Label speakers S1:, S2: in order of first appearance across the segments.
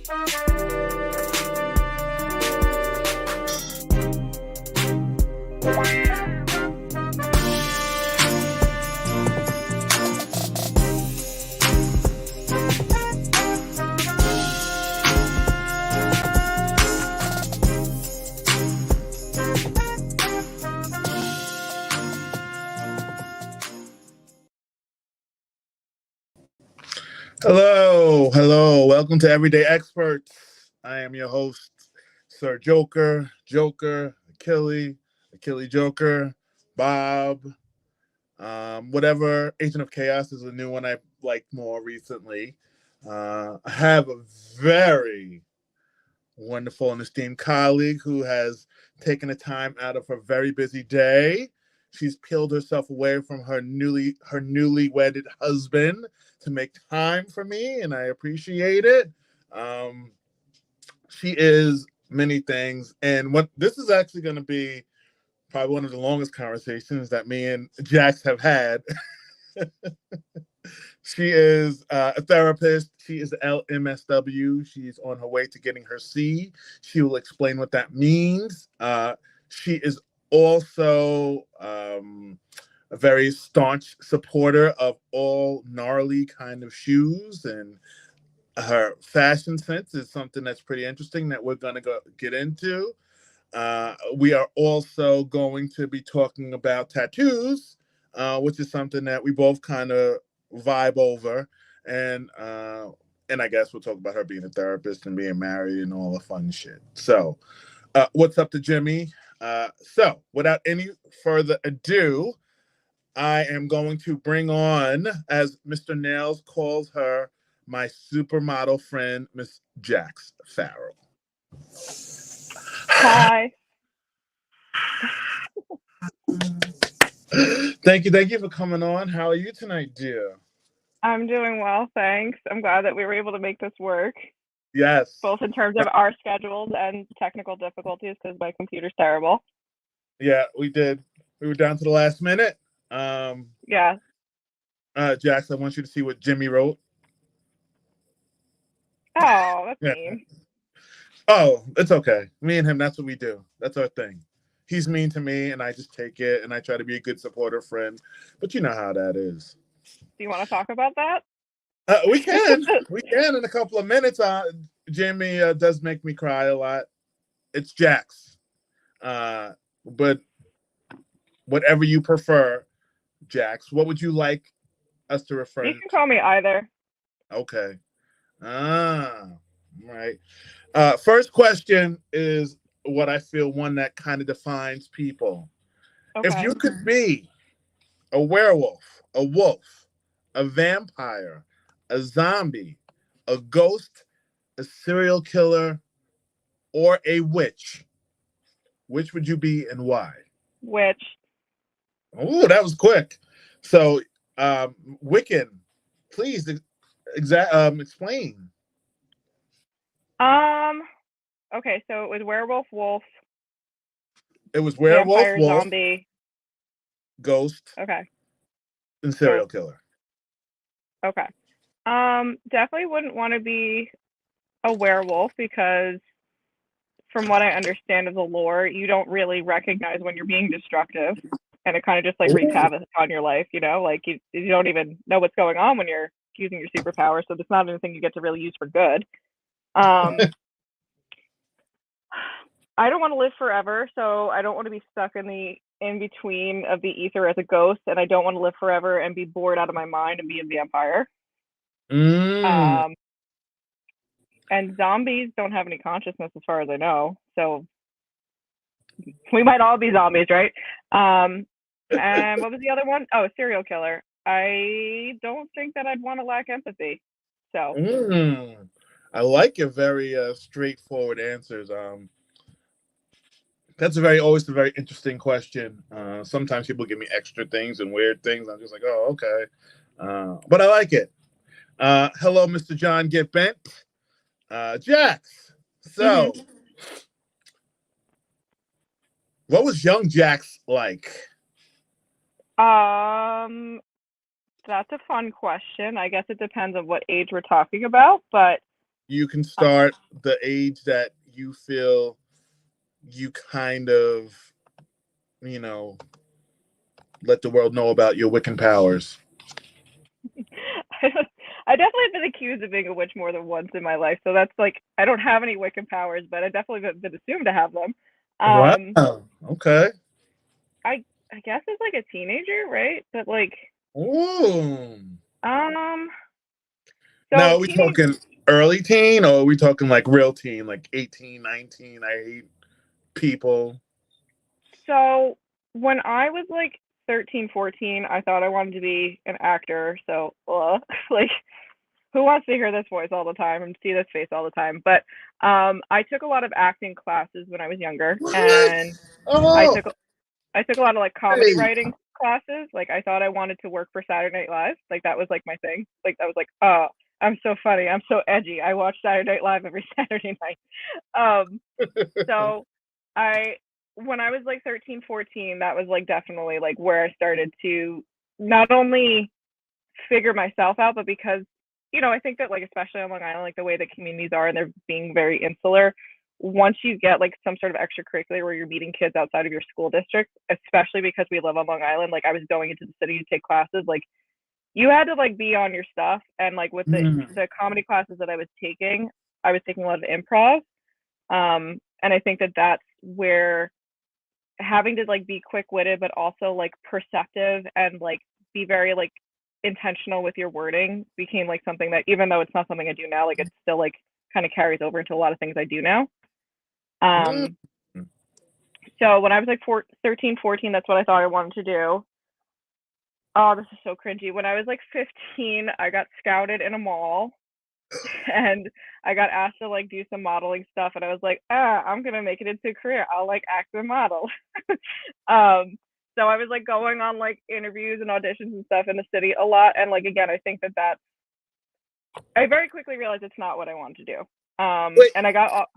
S1: Hello. Welcome to Everyday Experts. I am your host, Sir Joker, Achille Joker, Bob, whatever. Agent of Chaos is a new one I liked more recently. I have a very wonderful and esteemed colleague who has taken the time out of her very busy day. She's peeled herself away from her newly wedded husband to make time for me, and I appreciate it. Um, she is many things, and what this is actually going to be probably one of the longest conversations that me and Jax have had. She is a therapist. She is LMSW. She's on her way to getting her C. She will explain what that means. She is also a very staunch supporter of all gnarly kind of shoes, and her fashion sense is something that's pretty interesting that we're going to go get into. We are also going to be talking about tattoos, which is something that we both kind of vibe over, and I guess we'll talk about her being a therapist and being married and all the fun shit. So, what's up to Jimmy? So, without any further ado, I am going to bring on, as Mr. Nails calls her, my supermodel friend, Miss Jax Farrell.
S2: Hi.
S1: Thank you for coming on. How are you tonight, dear?
S2: I'm doing well, thanks. I'm glad that we were able to make this work,
S1: Yes.
S2: both in terms of our schedules and technical difficulties because my computer's terrible.
S1: Yeah, we did. We were down to the last minute.
S2: Yeah.
S1: Jax, I want you to see what Jimmy wrote.
S2: Oh, that's mean.
S1: Oh, it's okay. Me and him, that's what we do. That's our thing. He's mean to me, and I just take it, and I try to be a good supporter friend. But you know how that is.
S2: Do you want to talk about that?
S1: We can. We can in a couple of minutes. Jimmy does make me cry a lot. It's Jax. But whatever you prefer, Jax, what would you like us to refer to?
S2: You can call me either.
S1: Okay. Right. First question is what I feel one that kind of defines people.
S2: Okay.
S1: If you could be a werewolf, a wolf, a vampire, a zombie, a ghost, a serial killer, or a witch, which would you be and why?
S2: Witch.
S1: Oh, that was quick. So, Wiccan, please explain.
S2: Okay, so it was werewolf, wolf.
S1: It was werewolf,
S2: vampire,
S1: wolf,
S2: zombie,
S1: ghost,
S2: okay,
S1: and serial killer.
S2: Okay. Definitely wouldn't want to be a werewolf because from what I understand of the lore, you don't really recognize when you're being destructive, and it kind of just like wreaks havoc on your life, you know? Like you don't even know what's going on when you're using your superpower, so it's not anything you get to really use for good. I don't want to live forever, so I don't want to be stuck in the in-between of the ether as a ghost, and I don't want to live forever and be bored out of my mind and be a vampire. And zombies don't have any consciousness as far as I know, so we might all be zombies, right? And what was the other one? Oh, serial killer. I don't think that I'd want to lack empathy. So
S1: I like your very straightforward answers. That's always a very interesting question. Sometimes people give me extra things and weird things. I'm just like, oh, okay. But I like it. Hello, Mr. John Get Bent. Jax. So, what was young Jax like?
S2: That's a fun question. I guess it depends on what age we're talking about, but
S1: You can start the age that you feel you kind of, you know, let the world know about your Wiccan powers.
S2: I definitely have been accused of being a witch more than once in my life, so that's like I don't have any Wiccan powers, but I definitely have been assumed to have them.
S1: Wow.
S2: Um,
S1: Okay.
S2: I guess as like a teenager, right? But like,
S1: Ooh.
S2: um,
S1: Now,
S2: so
S1: are we
S2: teenage.
S1: talking early teen or are we talking like real teen, like 18, 19? I hate people.
S2: So when I was like 13, 14, I thought I wanted to be an actor. So, like, who wants to hear this voice all the time and see this face all the time? But I took a lot of acting classes when I was younger,
S1: What?
S2: and I
S1: Oh,
S2: took I took a lot of like comedy
S1: hey.
S2: writing classes. Like I thought I wanted to work for Saturday Night Live. Like that was like my thing. Like I was like, oh, I'm so funny. I'm so edgy. I watch Saturday Night Live every Saturday night. Um, so I when I was like 13, 14, that was like definitely like where I started to not only figure myself out, but because I think that like especially on Long Island, like the way that communities are and they're being very insular. Once you get like some sort of extracurricular where you're meeting kids outside of your school district, especially because we live on Long Island, like I was going into the city to take classes, like you had to like be on your stuff. And like with the
S1: Mm.
S2: the comedy classes that I was taking a lot of improv. And I think that that's where having to like be quick witted, but also like perceptive and like be very like intentional with your wording became like something that even though it's not something I do now, like it still like kind of carries over into a lot of things I do now.
S1: Mm.
S2: Um, so when I was like 13, 14, that's what I thought I wanted to do. Oh, this is so cringy. When I was like 15, I got scouted in a mall and I got asked to like do some modeling stuff, and I was like, I'm gonna make it into a career. I'll like act and model. um, so I was like going on like interviews and auditions and stuff in the city a lot, and like again, I think that I very quickly realized it's not what I wanted to do.
S1: Wait,
S2: And I got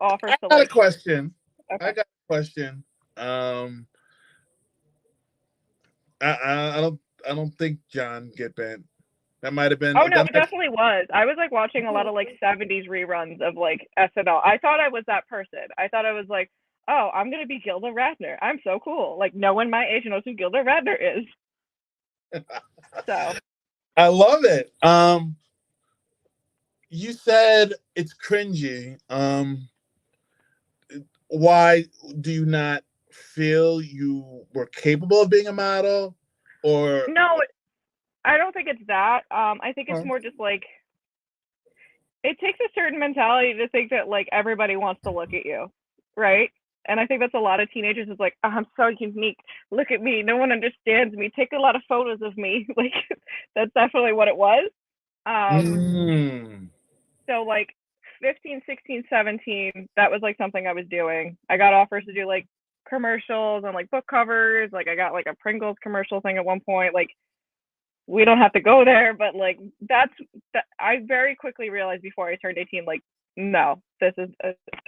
S2: offers
S1: I
S2: to
S1: got a
S2: like
S1: question. I
S2: okay.
S1: got a question. Um, I don't think John get bent. That might have been
S2: Oh no,
S1: that
S2: it
S1: might.
S2: definitely was. I was like watching a lot of like 70s reruns of like SNL. I thought I was that person. I thought I was like, oh, I'm gonna be Gilda Radner. I'm so cool. Like no one my age knows who Gilda Radner is. So
S1: I love it. You said it's cringy. Why do you not feel you were capable of being a model, or?
S2: no, I don't think it's that. I think it's
S1: Huh?
S2: more just like it takes a certain mentality to think that like everybody wants to look at you, right? And I think that's a lot of teenagers is like, oh, I'm so unique. Look at me. No one understands me. Take a lot of photos of me. Like that's definitely what it was. Um,
S1: Mm.
S2: so like 15, 16, 17, that was like something I was doing. I got offers to do like commercials and like book covers. Like I got like a Pringles commercial thing at one point. Like we don't have to go there, but like that's that I very quickly realized before I turned 18, like, no, this is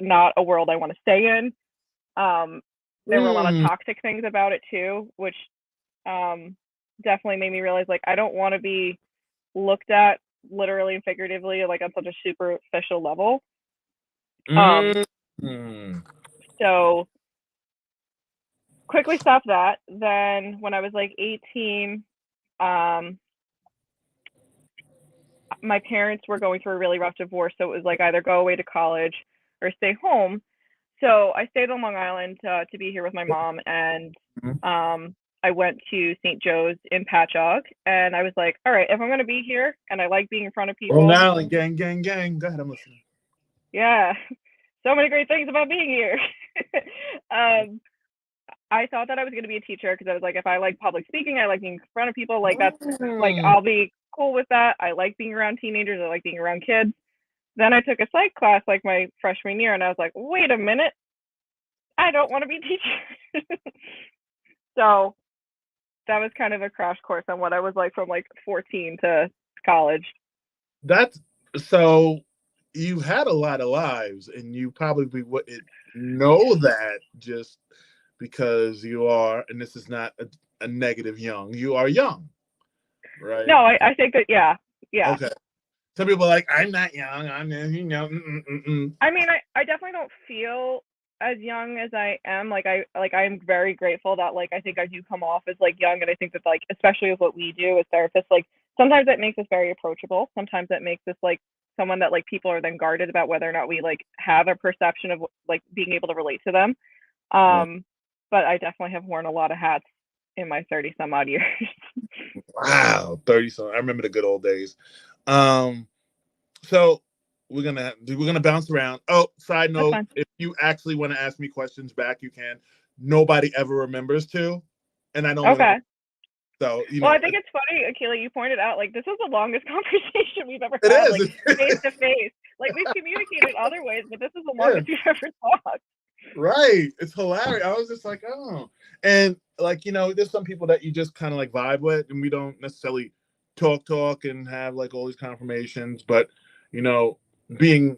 S2: not a world I want to stay in. Um, there were a lot of
S1: Mm.
S2: toxic things about it too, which um, definitely made me realize like I don't want to be looked at literally and figuratively like on such a superficial level. Um,
S1: Mm. Mm.
S2: so quickly stopped that. Then when I was like 18, um, my parents were going through a really rough divorce, so it was like either go away to college or stay home. So I stayed on Long Island to be here with my mom, and I went to St. Joe's in Patchogue, and I was like, all right, if I'm gonna be here and I like being in front of
S1: Long
S2: people,
S1: Island gang, gang, gang. Go ahead, I'm listening.
S2: yeah, so many great things about being here. um, I thought that I was gonna be a teacher because I was like, if I like public speaking, I like being in front of people, like that's like
S1: Mm.
S2: I'll be cool with that. I like being around teenagers. I like being around kids. Then I took a psych class like my freshman year, and I was like, wait a minute, I don't want to be a teacher. So that was kind of a crash course on what I was like from like 14 to college.
S1: That's so. You had a lot of lives, and you probably wouldn't know that just because you are. And this is not a negative young. You are young, right?
S2: No, I think that, yeah, yeah.
S1: Okay. Some people are like, I'm not young. I'm, you know,
S2: I mean, I definitely don't feel as young as I am. I'm very grateful that like I think I do come off as like young, and I think that like especially with what we do as therapists, like sometimes that makes us very approachable. Sometimes that makes us like someone that like people are then guarded about whether or not we like have a perception of like being able to relate to them.
S1: Right.
S2: But I definitely have worn a lot of hats in my 30 some odd years.
S1: Wow, 30 so I remember the good old days. Um, so we're gonna bounce around. Oh, side
S2: That's
S1: note,
S2: fine.
S1: if you actually want to ask me questions back, you can. Nobody ever remembers to, and I don't want to.
S2: Okay.
S1: So
S2: Well, I think it's funny, Akila, you pointed out like this is the longest conversation we've ever
S1: it
S2: had, like face
S1: is.
S2: to face. Like we've communicated other ways, but this is the
S1: Yeah,
S2: longest we've ever talked.
S1: right. It's hilarious. I was just like, oh, and like there's some people that you just kind of like vibe with, and we don't necessarily talk and have like all these confirmations, but you know, being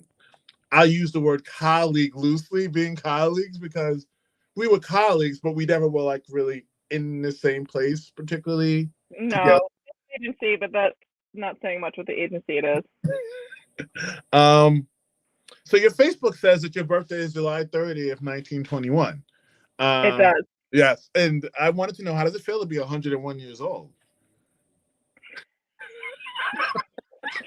S1: I use the word colleague loosely, being colleagues, because we were colleagues, but we never were like really in the same place, particularly together.
S2: No, agency, but that's not saying much what the agency it is.
S1: Um, so your Facebook says that your birthday is July 30th, 1921.
S2: It
S1: Um,
S2: does.
S1: yes, and I wanted to know, how does it feel to be 101 years old?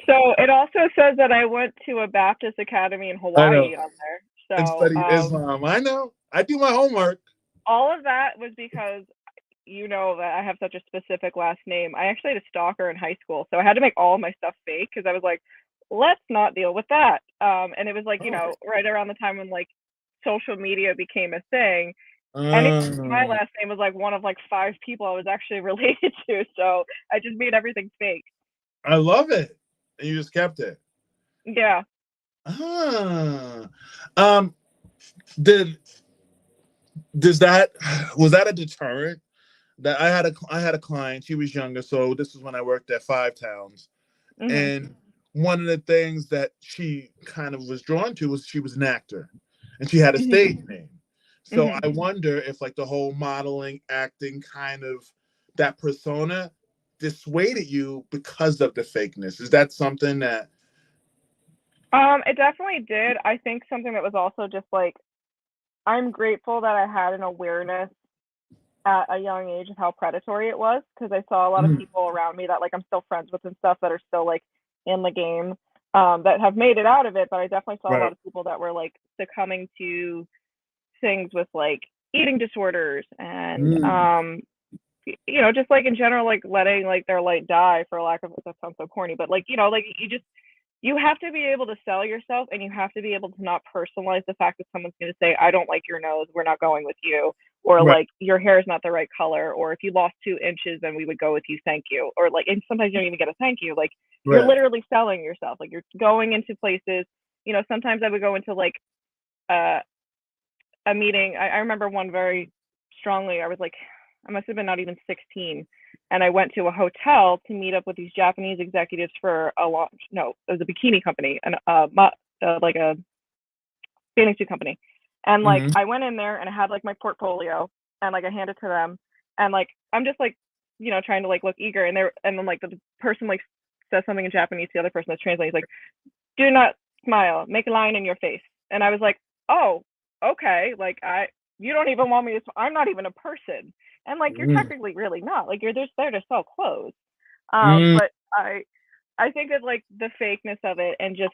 S2: So it also says that I went to a Baptist academy in
S1: I know.
S2: Hawaii on there.
S1: And
S2: So
S1: studied Islam. I know. I do my homework.
S2: all of that was because you know that I have such a specific last name. I actually had a stalker in high school, so I had to make all of my stuff fake because I was like, let's not deal with that. And it was like, you
S1: Oh.
S2: know, right around the time when like social media became a thing. And my
S1: Um,
S2: last name was like one of like 5 people I was actually related to, so I just made everything fake.
S1: I love it. And you just kept it.
S2: Yeah.
S1: Ah. Um, did does that was that a deterrent? That I had a client. She was younger, so this is when I worked at Five Towns,
S2: Mhm.
S1: and one of the things that she kind of was drawn to was she was an actor, and she had a
S2: Mhm.
S1: stage name. So
S2: Mhm.
S1: I wonder if like the whole modeling, acting kind of that persona dissuaded you because of the fakeness. Is that something that?
S2: It definitely did. I think something that was also just like I'm grateful that I had an awareness at a young age of how predatory it was because I saw a lot of
S1: Mm,
S2: people around me that like I'm still friends with and stuff that are still like in the game that have made it out of it, but I definitely saw a lot
S1: right.
S2: of people that were like succumbing to things with like eating disorders and
S1: Mm,
S2: you know just like in general like letting like their light die for lack of that sounds so corny but like you know like you have to be able to sell yourself and you have to be able to not personalize the fact that someone's going to say I don't like your nose, we're not going with you, or
S1: right.
S2: like your hair is not the right color, or if you lost 2 inches then we would go with you, thank you, or like and sometimes you don't even get a thank you, like you're
S1: Right.
S2: literally selling yourself, like you're going into places, you know, sometimes I would go into like uh, a meeting. I remember one very strongly. I was like, I must have been not even 16. And I went to a hotel to meet up with these Japanese executives for a launch. No, it was a bikini company and like a bathing suit company. And like
S1: Hmm.
S2: I went in there and I had like my portfolio and like I handed it to them and like I'm just like you know trying to like look eager and then like the person like says something in Japanese to the other person that's translating. He's like, do not smile, make a line in your face. And I was like, oh, okay. Like you don't even want me to, I'm not even a person. And like, you're
S1: Mm,
S2: technically really not like, you're just there to sell clothes.
S1: mm,
S2: But I think of like the fakeness of it and just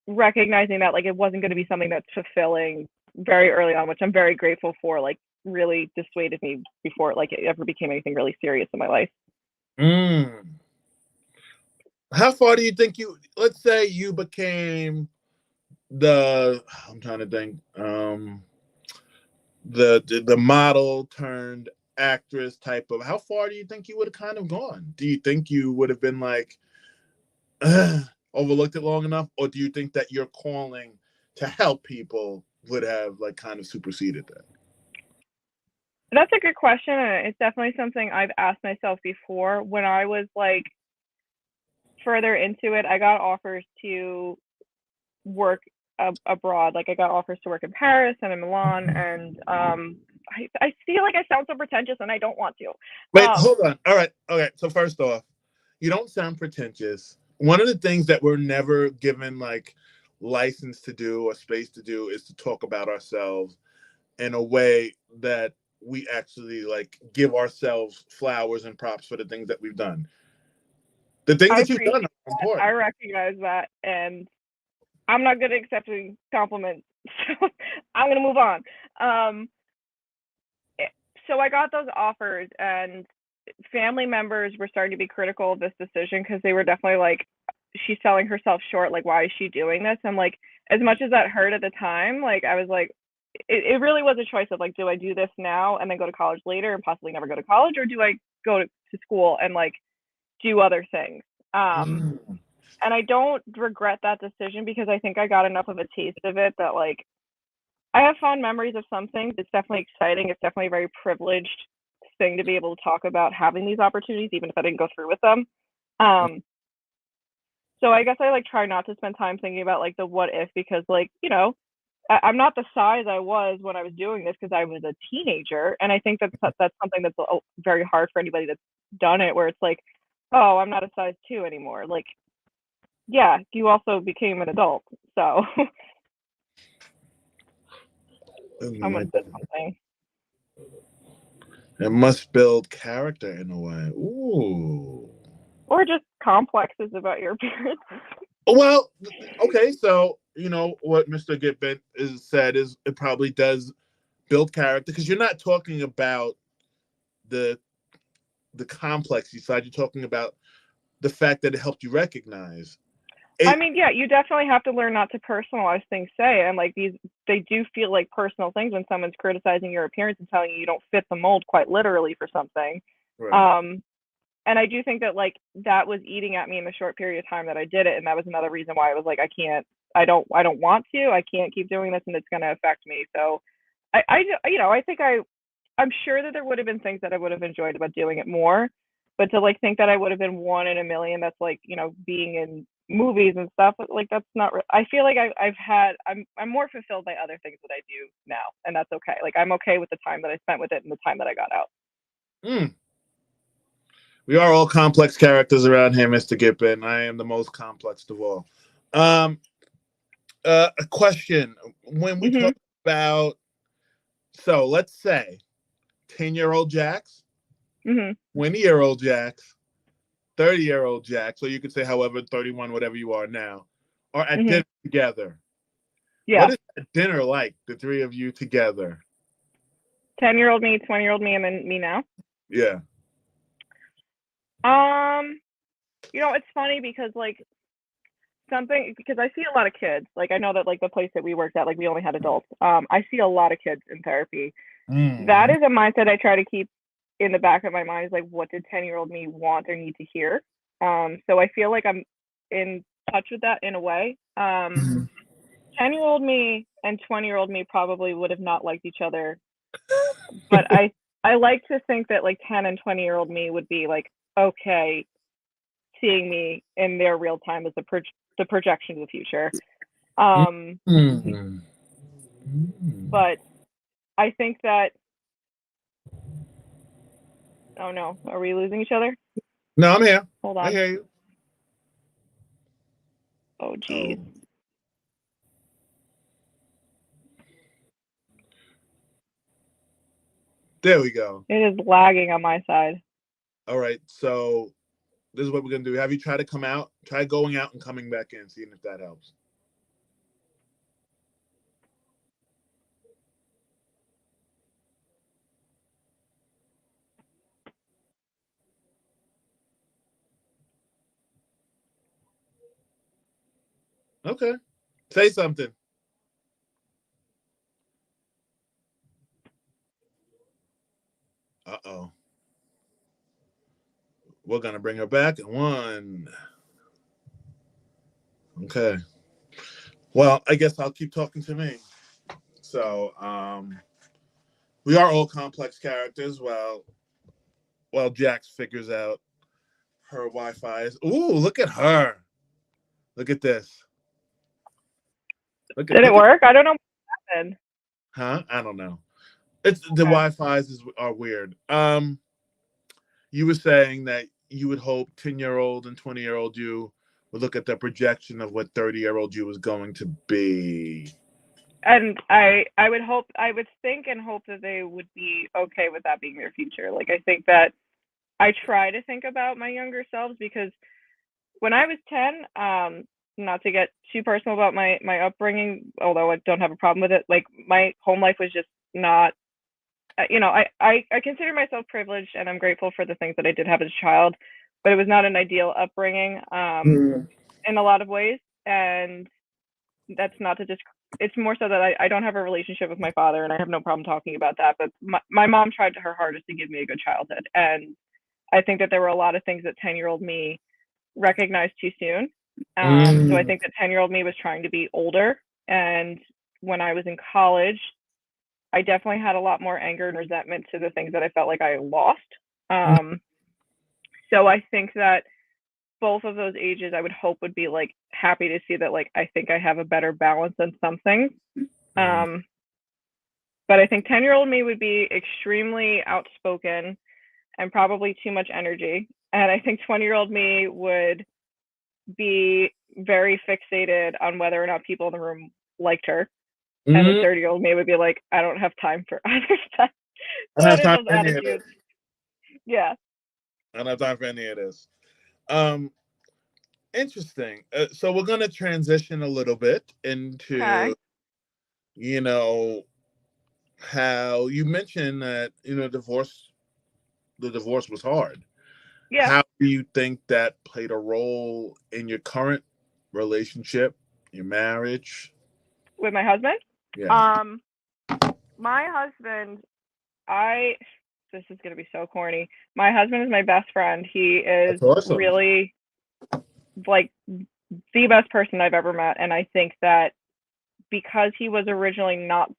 S2: recognizing that like, it wasn't going to be something that's fulfilling very early on, which I'm very grateful for, like really dissuaded me before like it ever became anything really serious in my life.
S1: mm. How far do you think you? Let's say you became the. I'm trying to think. The model turned actress type of. How far do you think you would have kind of gone? Do you think you would have been like overlooked it long enough, or do you think that your calling to help people would have like kind of superseded that?
S2: That's a good question. And it's definitely something I've asked myself before. When I was like further into it, I got offers to work abroad. Like I got offers to work in Paris and in Milan, and I feel like I sound so pretentious, and I don't want to.
S1: Wait,
S2: Um,
S1: hold on. All right, okay. So first off, you don't sound pretentious. one of the things that we're never given like license to do or space to do is to talk about ourselves in a way that we actually like give ourselves flowers and props for the things that we've done. The things
S2: I
S1: that you've done
S2: appreciate
S1: are
S2: that. I
S1: important.
S2: recognize that, and I'm not good at accepting compliments, so I'm gonna move on. Um, so I got those offers, and family members were starting to be critical of this decision because they were definitely like, she's selling herself short. Like, why is she doing this? And like, as much as that hurt at the time, like I was like, it really was a choice of like, do I do this now and then go to college later and possibly never go to college, or do I go to school and like do other things? Um,
S1: Mm.
S2: and I don't regret that decision because I think I got enough of a taste of it that like I have fond memories of some things. It's definitely exciting. It's definitely a very privileged thing to be able to talk about having these opportunities, even if I didn't go through with them. Um, so I guess I like try not to spend time thinking about like the what if, because like, you know, I'm not the size I was when I was doing this because I was a teenager. And I think that's something that's very hard for anybody that's done it, where it's like, oh, I'm not a size 2 anymore. Like, yeah, you also became an adult. So someone said something.
S1: It must build character in a way. Ooh.
S2: Or just complexes about your appearance.
S1: Well, okay, so you know what Mr. Gitbent is said is it probably does build character because you're not talking about the the complex side. You're talking about the fact that it helped you recognize
S2: I
S1: it.
S2: mean, yeah, you definitely have to learn not to personalize things, say, and like these, they do feel like personal things when someone's criticizing your appearance and telling you you don't fit the mold quite literally for something.
S1: Right.
S2: Um, and I do think that like that was eating at me in the short period of time that I did it, and that was another reason why I was like, I can't, I don't want to, I can't keep doing this, and it's going to affect me. So, you know, I think I'm sure that there would have been things that I would have enjoyed about doing it more, but to like think that I would have been one in a million, that's like, you know, being in movies and stuff, like that's not. I feel like I've had, I'm more fulfilled by other things that I do now, and that's okay. Like I'm okay with the time that I spent with it and the time that I got out.
S1: Mm. We are all complex characters around here, Mr. Gippen. I am the most complex of all. Um, a question: when we
S2: Mhm.
S1: talk about, so let's say 10-year-old Jax,
S2: Mhm.
S1: 20-year-old Jax, 30-year-old Jax, so you could say however 31, whatever you are now, are at
S2: Mhm.
S1: dinner together. What
S2: Yeah.
S1: is that dinner like? The three of you together?
S2: 10-year-old me, 20-year-old me, and then me now.
S1: Yeah.
S2: Um, you know, it's funny because like something, because I see a lot of kids. Like I know that like the place that we worked at, like we only had adults. I see a lot of kids in therapy. That
S1: Mm-hmm.
S2: is a mindset I try to keep in the back of my mind, is like, what did 10-year-old me want or need to hear? So I feel like I'm in touch with that in a way. 10-year-old me and 20-year-old me probably would have not liked each other, but I like to think that like 10 and 20-year-old me would be like, okay, seeing me in their real time as the projection of the future. Um,
S1: Mm-hmm.
S2: but I think that, oh no, are we losing each other?
S1: No, I'm here.
S2: Hold
S1: I
S2: on.
S1: hear you.
S2: Oh
S1: Oh,
S2: geez.
S1: there we go.
S2: It is lagging on my side.
S1: All right. So this is what we're gonna do. Have you tried to come out? Try going out and coming back in, seeing if that helps. Okay. Say something. Uh-oh. We're gonna bring her back in one. Okay. Well, I guess I'll keep talking to me. So, we are all complex characters. Well, Jax figures out her Wi-Fi is. Ooh, look at her. Look at this.
S2: Did it
S1: Look at.
S2: work? I don't know what happened.
S1: Huh? I don't know. It's the
S2: Okay.
S1: Wi-Fi's are weird. You were saying that you would hope 10-year-old and 20-year-old you would look at the projection of what 30-year-old you was going to be.
S2: And I would hope, I would think and hope that they would be okay with that being their future. Like, I think that I try to think about my younger selves, because when I was 10, not to get too personal about my upbringing, although I don't have a problem with it, like my home life was just not, I consider myself privileged, and I'm grateful for the things that I did have as a child, but it was not an ideal upbringing,
S1: Mm.
S2: in a lot of ways. And that's not to just, it's more so that I don't have a relationship with my father, and I have no problem talking about that. But my mom tried her hardest to give me a good childhood. And I think that there were a lot of things that 10-year-old me recognized too soon. So I
S1: Mm.
S2: think that 10-year-old me was trying to be older. And when I was in college, I definitely had a lot more anger and resentment to the things that I felt like I lost. Um, so I think that both of those ages, I would hope, would be like happy to see that, like, I think I have a better balance than some things.
S1: Mm.
S2: Um, but I think 10-year-old me would be extremely outspoken and probably too much energy. And I think 20-year-old me would be very fixated on whether or not people in the room liked her. And then
S1: Mm.
S2: 30-year-old me would be like, I don't have time for either side.
S1: I
S2: So
S1: don't have
S2: any of
S1: time
S2: those
S1: for any of this.
S2: attitudes. Yeah.
S1: I don't have time for any of this. Um, Interesting. So we're gonna transition a little bit
S2: Okay.
S1: into, you know, how you mentioned that the divorce was hard.
S2: Yeah.
S1: How do you think that played a role in your current relationship, your marriage?
S2: With my husband.
S1: Yeah,
S2: Um, my husband, I, this is going to be so corny. My husband is my best friend. He is
S1: that's awesome.
S2: really like the best person I've ever met. And I think that because he was originally not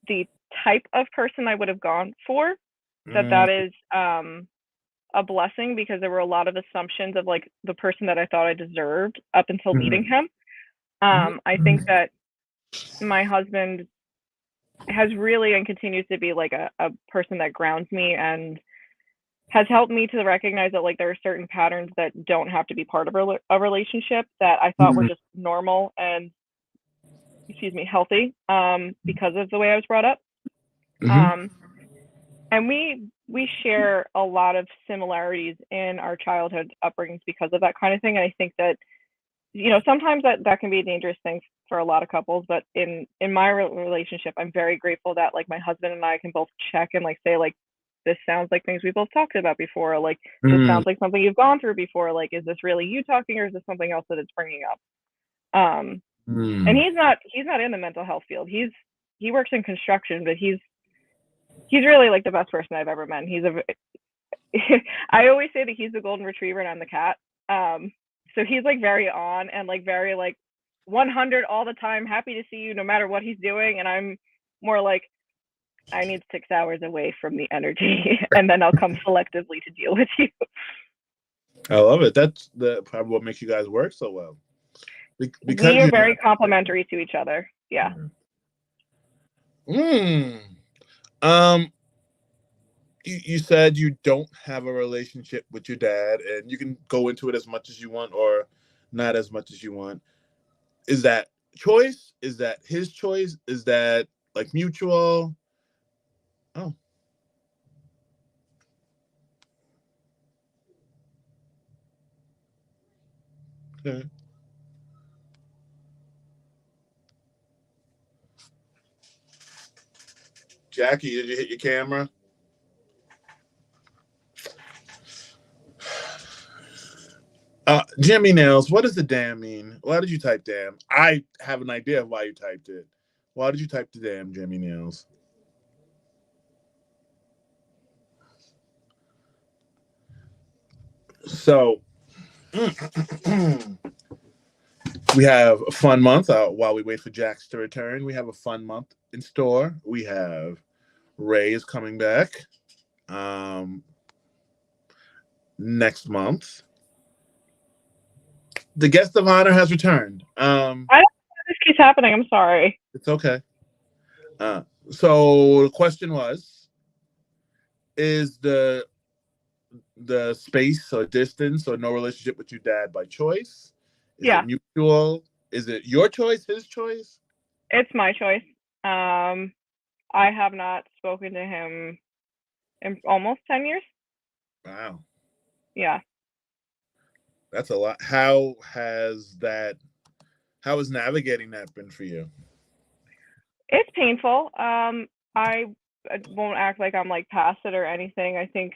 S2: the type of person I would have gone for, that
S1: Mm,
S2: is a blessing, because there were a lot of assumptions of like the person that I thought I deserved up until meeting
S1: mm,
S2: him. I think
S1: mm,
S2: that my husband has really and continues to be like a person that grounds me and has helped me to recognize that like there are certain patterns that don't have to be part of a relationship that I thought were
S1: mm,
S2: just normal and, excuse me, healthy, because of the way I was brought up.
S1: mhm,
S2: Um, and we share a lot of similarities in our childhood upbringings because of that kind of thing. And I think that, sometimes that can be a dangerous thing for a lot of couples. But in my relationship, I'm very grateful that like my husband and I can both check and like say like, this sounds like things we both talked about before. Like, this
S1: mm,
S2: sounds like something you've gone through before. Like, is this really you talking, or is this something else that it's bringing up? And
S1: mm.
S2: he's not in the mental health field. He works in construction, but he's really like the best person I've ever met. He's a I always say that he's the golden retriever and I'm the cat. So he's like very on and like very like 100 all the time, happy to see you no matter what he's doing. And I'm more like, I need 6 hours away from the energy, and then I'll come selectively to deal with you.
S1: I love it. That's probably what makes you guys work so well.
S2: We
S1: Because
S2: are
S1: you're
S2: very
S1: not.
S2: complementary to each other. Yeah.
S1: Mm. Um, you said you don't have a relationship with your dad, and you can go into it as much as you want or not as much as you want. Is that choice? Is that his choice? Is that like mutual? Oh, okay. Jackie, did you hit your camera? Jimmy Nails, what does the damn mean? Why did you type damn? I have an idea of why you typed it. Why did you type the damn, Jimmy Nails? So, we have a fun month while we wait for Jax to return. We have a fun month in store. We have Ray is coming back um, next month. The guest of honor has returned.
S2: I don't know why this keeps happening. I'm sorry.
S1: It's okay. Uh, so the question was: is the the space or distance or no relationship with your dad by choice? Is it
S2: Yeah,
S1: mutual? Is it your choice, his choice?
S2: it's my choice. I have not spoken to him in almost 10 years.
S1: Wow,
S2: Yeah.
S1: that's a lot. How has navigating that been for you?
S2: It's painful. I won't act like I'm like past it or anything. I think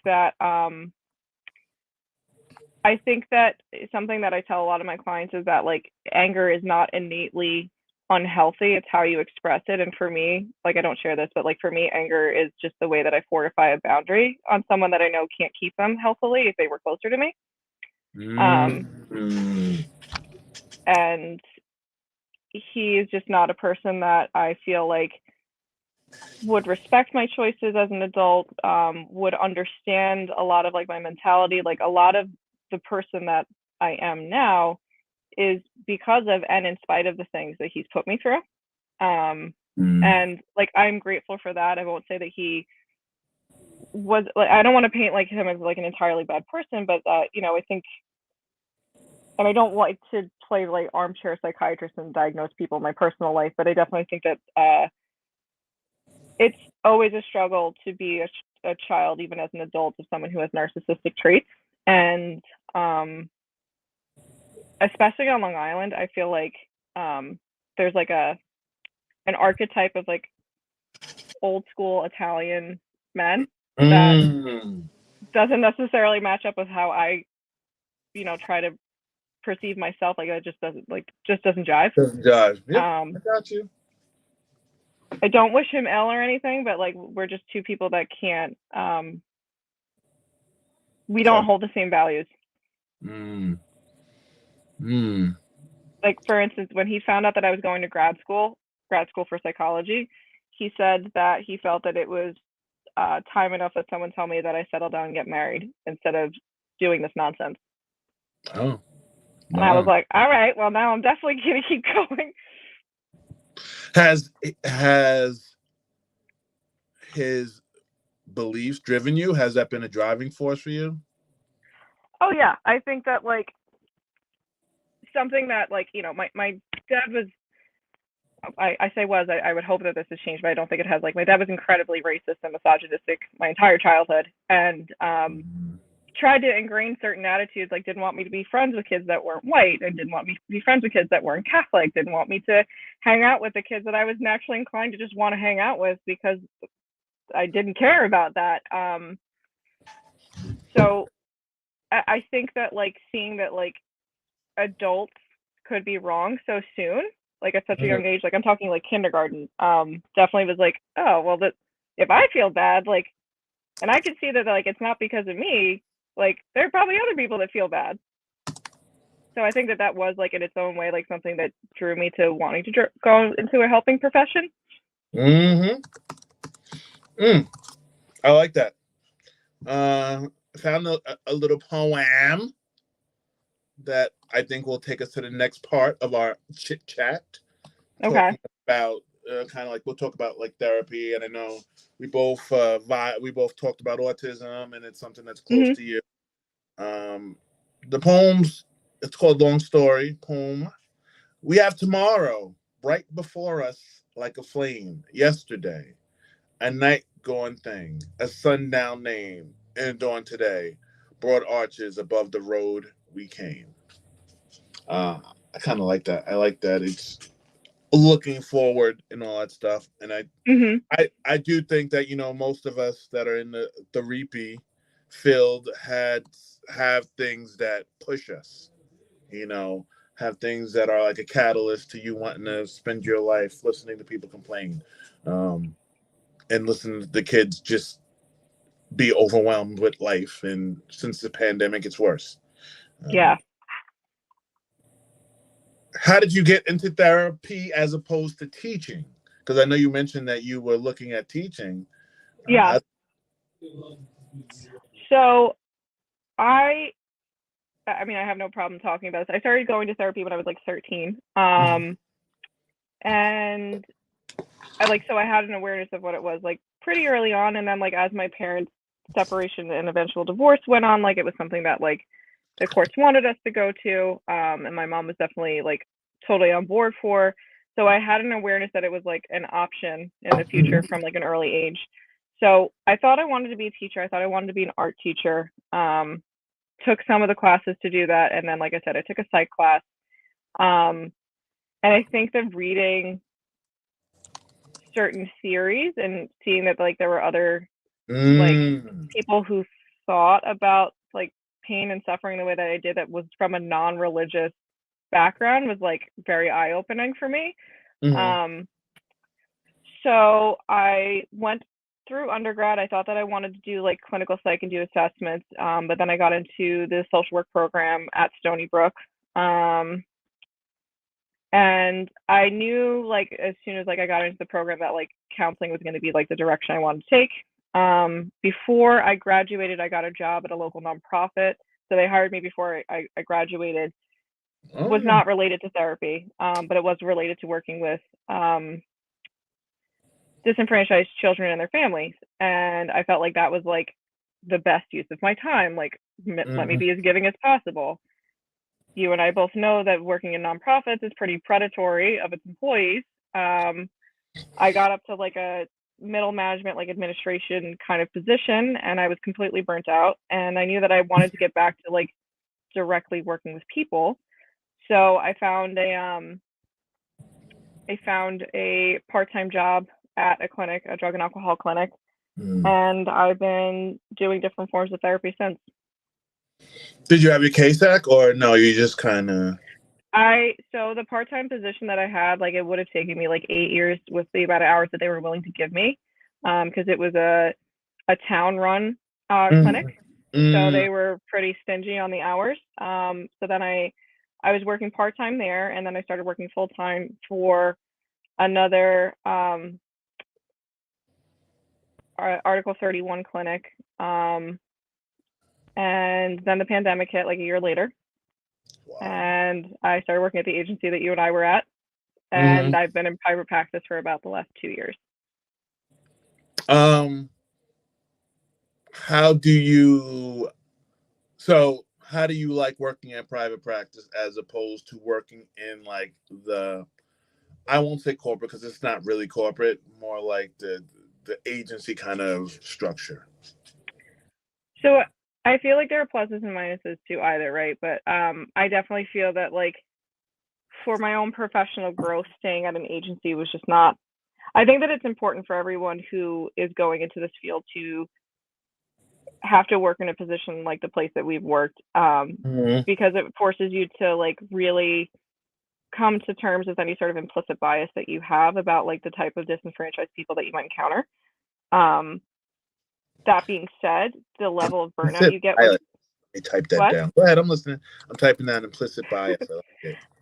S2: that something that I tell a lot of my clients is that like anger is not innately unhealthy. It's how you express it. And for me, like I don't share this, but like for me, anger is just the way that I fortify a boundary on someone that I know can't keep them healthily if they were closer to me. Um,
S1: Mm.
S2: and he is just not a person that I feel like would respect my choices as an adult, would understand a lot of like my mentality, like a lot of the person that I am now is because of and in spite of the things that he's put me through.
S1: Mm.
S2: And like I'm grateful for that. I won't say that he was like I don't want to paint like him as like an entirely bad person, but I think and I don't like to play like armchair psychiatrist and diagnose people in my personal life, but I definitely think that it's always a struggle to be a child, even as an adult, of someone who has narcissistic traits. And especially on Long Island, I feel like there's like an archetype of like old school Italian men that
S1: Mm.
S2: doesn't necessarily match up with how I try to perceive myself. Like it just doesn't jive.
S1: Doesn't jive. Yep, I
S2: Um,
S1: got you.
S2: I don't wish him ill or anything, but like we're just two people that can't. We don't
S1: Come.
S2: hold the same values.
S1: Mm. Mm.
S2: Like for instance, when he found out that I was going to grad school for psychology, he said that he felt that it was time enough that someone tell me that I settle down and get married instead of doing this nonsense.
S1: Oh,
S2: And I was
S1: wow.
S2: like, all right, well now I'm definitely gonna keep going.
S1: Has his beliefs driven you? Has that been a driving force for you?
S2: Oh yeah, I think that like something that like my dad was. I say was I would hope that this has changed, but I don't think it has. Like my dad was incredibly racist and misogynistic my entire childhood, and
S1: Mm.
S2: tried to ingrain certain attitudes, like didn't want me to be friends with kids that weren't white, and didn't want me to be friends with kids that weren't Catholic, didn't want me to hang out with the kids that I was naturally inclined to just want to hang out with because I didn't care about that. So I think that like seeing that like adults could be wrong so soon, like at such a
S1: Mm.
S2: young age, like I'm talking like kindergarten, definitely was like, oh well, that if I feel bad, like, and I can see that like it's not because of me, like there are probably other people that feel bad. So I think that that was like in its own way like something that drew me to wanting to go into a helping profession.
S1: Mm-hmm. Mm. I like that. Uh, found a little poem that I think will take us to the next part of our chit chat,
S2: Okay.
S1: talking about kind of like we'll talk about like therapy, and I know we both talked about autism, and it's something that's close
S2: Mhm.
S1: to you. Um, the poems, it's called Long Story Poem. We have tomorrow right before us like a flame. Yesterday, a night gone thing, a sundown name, and dawn today, broad arches above the road we came. Uh, I kind of like that. I like that. It's looking forward and all that stuff. And
S2: Mhm.
S1: I do think that most of us that are in the reapy field have things that push us. You know, have things that are like a catalyst to you wanting to spend your life listening to people complain, and listening to the kids just be overwhelmed with life. And since the pandemic, it's worse.
S2: Yeah.
S1: How did you get into therapy as opposed to teaching? Because I know you mentioned that you were looking at teaching.
S2: Yeah.
S1: How,
S2: So I I mean I have no problem talking about this. I started going to therapy when I was like 13. And I like so I had an awareness of what it was like pretty early on, and then like as my parents separation and eventual divorce went on, like it was something that like the courts wanted us to go to, and my mom was definitely like totally on board for. So I had an awareness that it was like an option in the future from like an early age. So I thought I wanted to be a teacher. I thought I wanted to be an art teacher. Took some of the classes to do that, and then like I said, I took a psych class. And I think that reading certain theories and seeing that like there were other like people who thought about like pain and suffering the way that I did that was from a non-religious background was like very eye-opening for me. So I went through undergrad. I thought that I wanted to do like clinical psych and do assessments, but then I got into the social work program at Stony Brook. And I knew like as soon as like I got into the program that like counseling was going to be like the direction I wanted to take. Before I graduated, I got a job at a local nonprofit. So they hired me before I graduated. Was not related to therapy, but it was related to working with disenfranchised children and their families. And I felt like that was like the best use of my time. Like, let me be as giving as possible. You and I both know that working in nonprofits is pretty predatory of its employees. I got up to like a middle management, like administration kind of position, and I was completely burnt out. And I knew that I wanted to get back to like directly working with people. So I found a part-time job at a clinic, a drug and alcohol clinic, and I've been doing different forms of therapy since.
S1: Did you have your KSAC or no? You just kind of.
S2: So the part-time position that I had, like it would have taken me like 8 years with the amount of hours that they were willing to give me, because it was a town-run clinic, so they were pretty stingy on the hours. So then I was working part-time there, and then I started working full-time for another Article 31 clinic, and then the pandemic hit like a year later. Wow. And I started working at the agency that you and I were at, and I've been in private practice for about the last 2 years.
S1: How do you like working at private practice as opposed to working in like I won't say corporate because it's not really corporate, more like the agency kind of structure?
S2: So I feel like there are pluses and minuses to either, right? But I definitely feel that like for my own professional growth, staying at an agency was just not. I think that it's important for everyone who is going into this field to have to work in a position like the place that we've worked, because it forces you to like really come to terms with any sort of implicit bias that you have about like the type of disenfranchised people that you might encounter. That being said, the level of burnout you get.
S1: Let me type that down. Go ahead, I'm listening. I'm typing down implicit bias.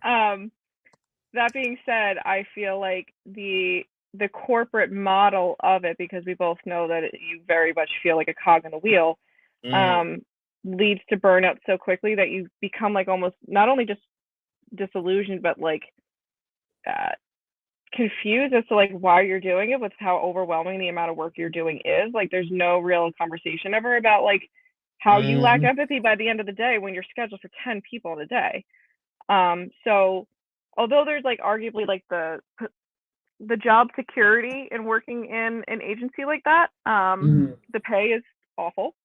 S2: That being said, I feel like the corporate model of it, because we both know that you very much feel like a cog in the wheel, leads to burnout so quickly that you become like almost not only just disillusioned, but like confused as to like why you're doing it, with how overwhelming the amount of work you're doing is. Like there's no real conversation ever about like how you lack empathy by the end of the day when you're scheduled for 10 people in a day. So although there's like arguably like the job security in working in an agency like that, the pay is awful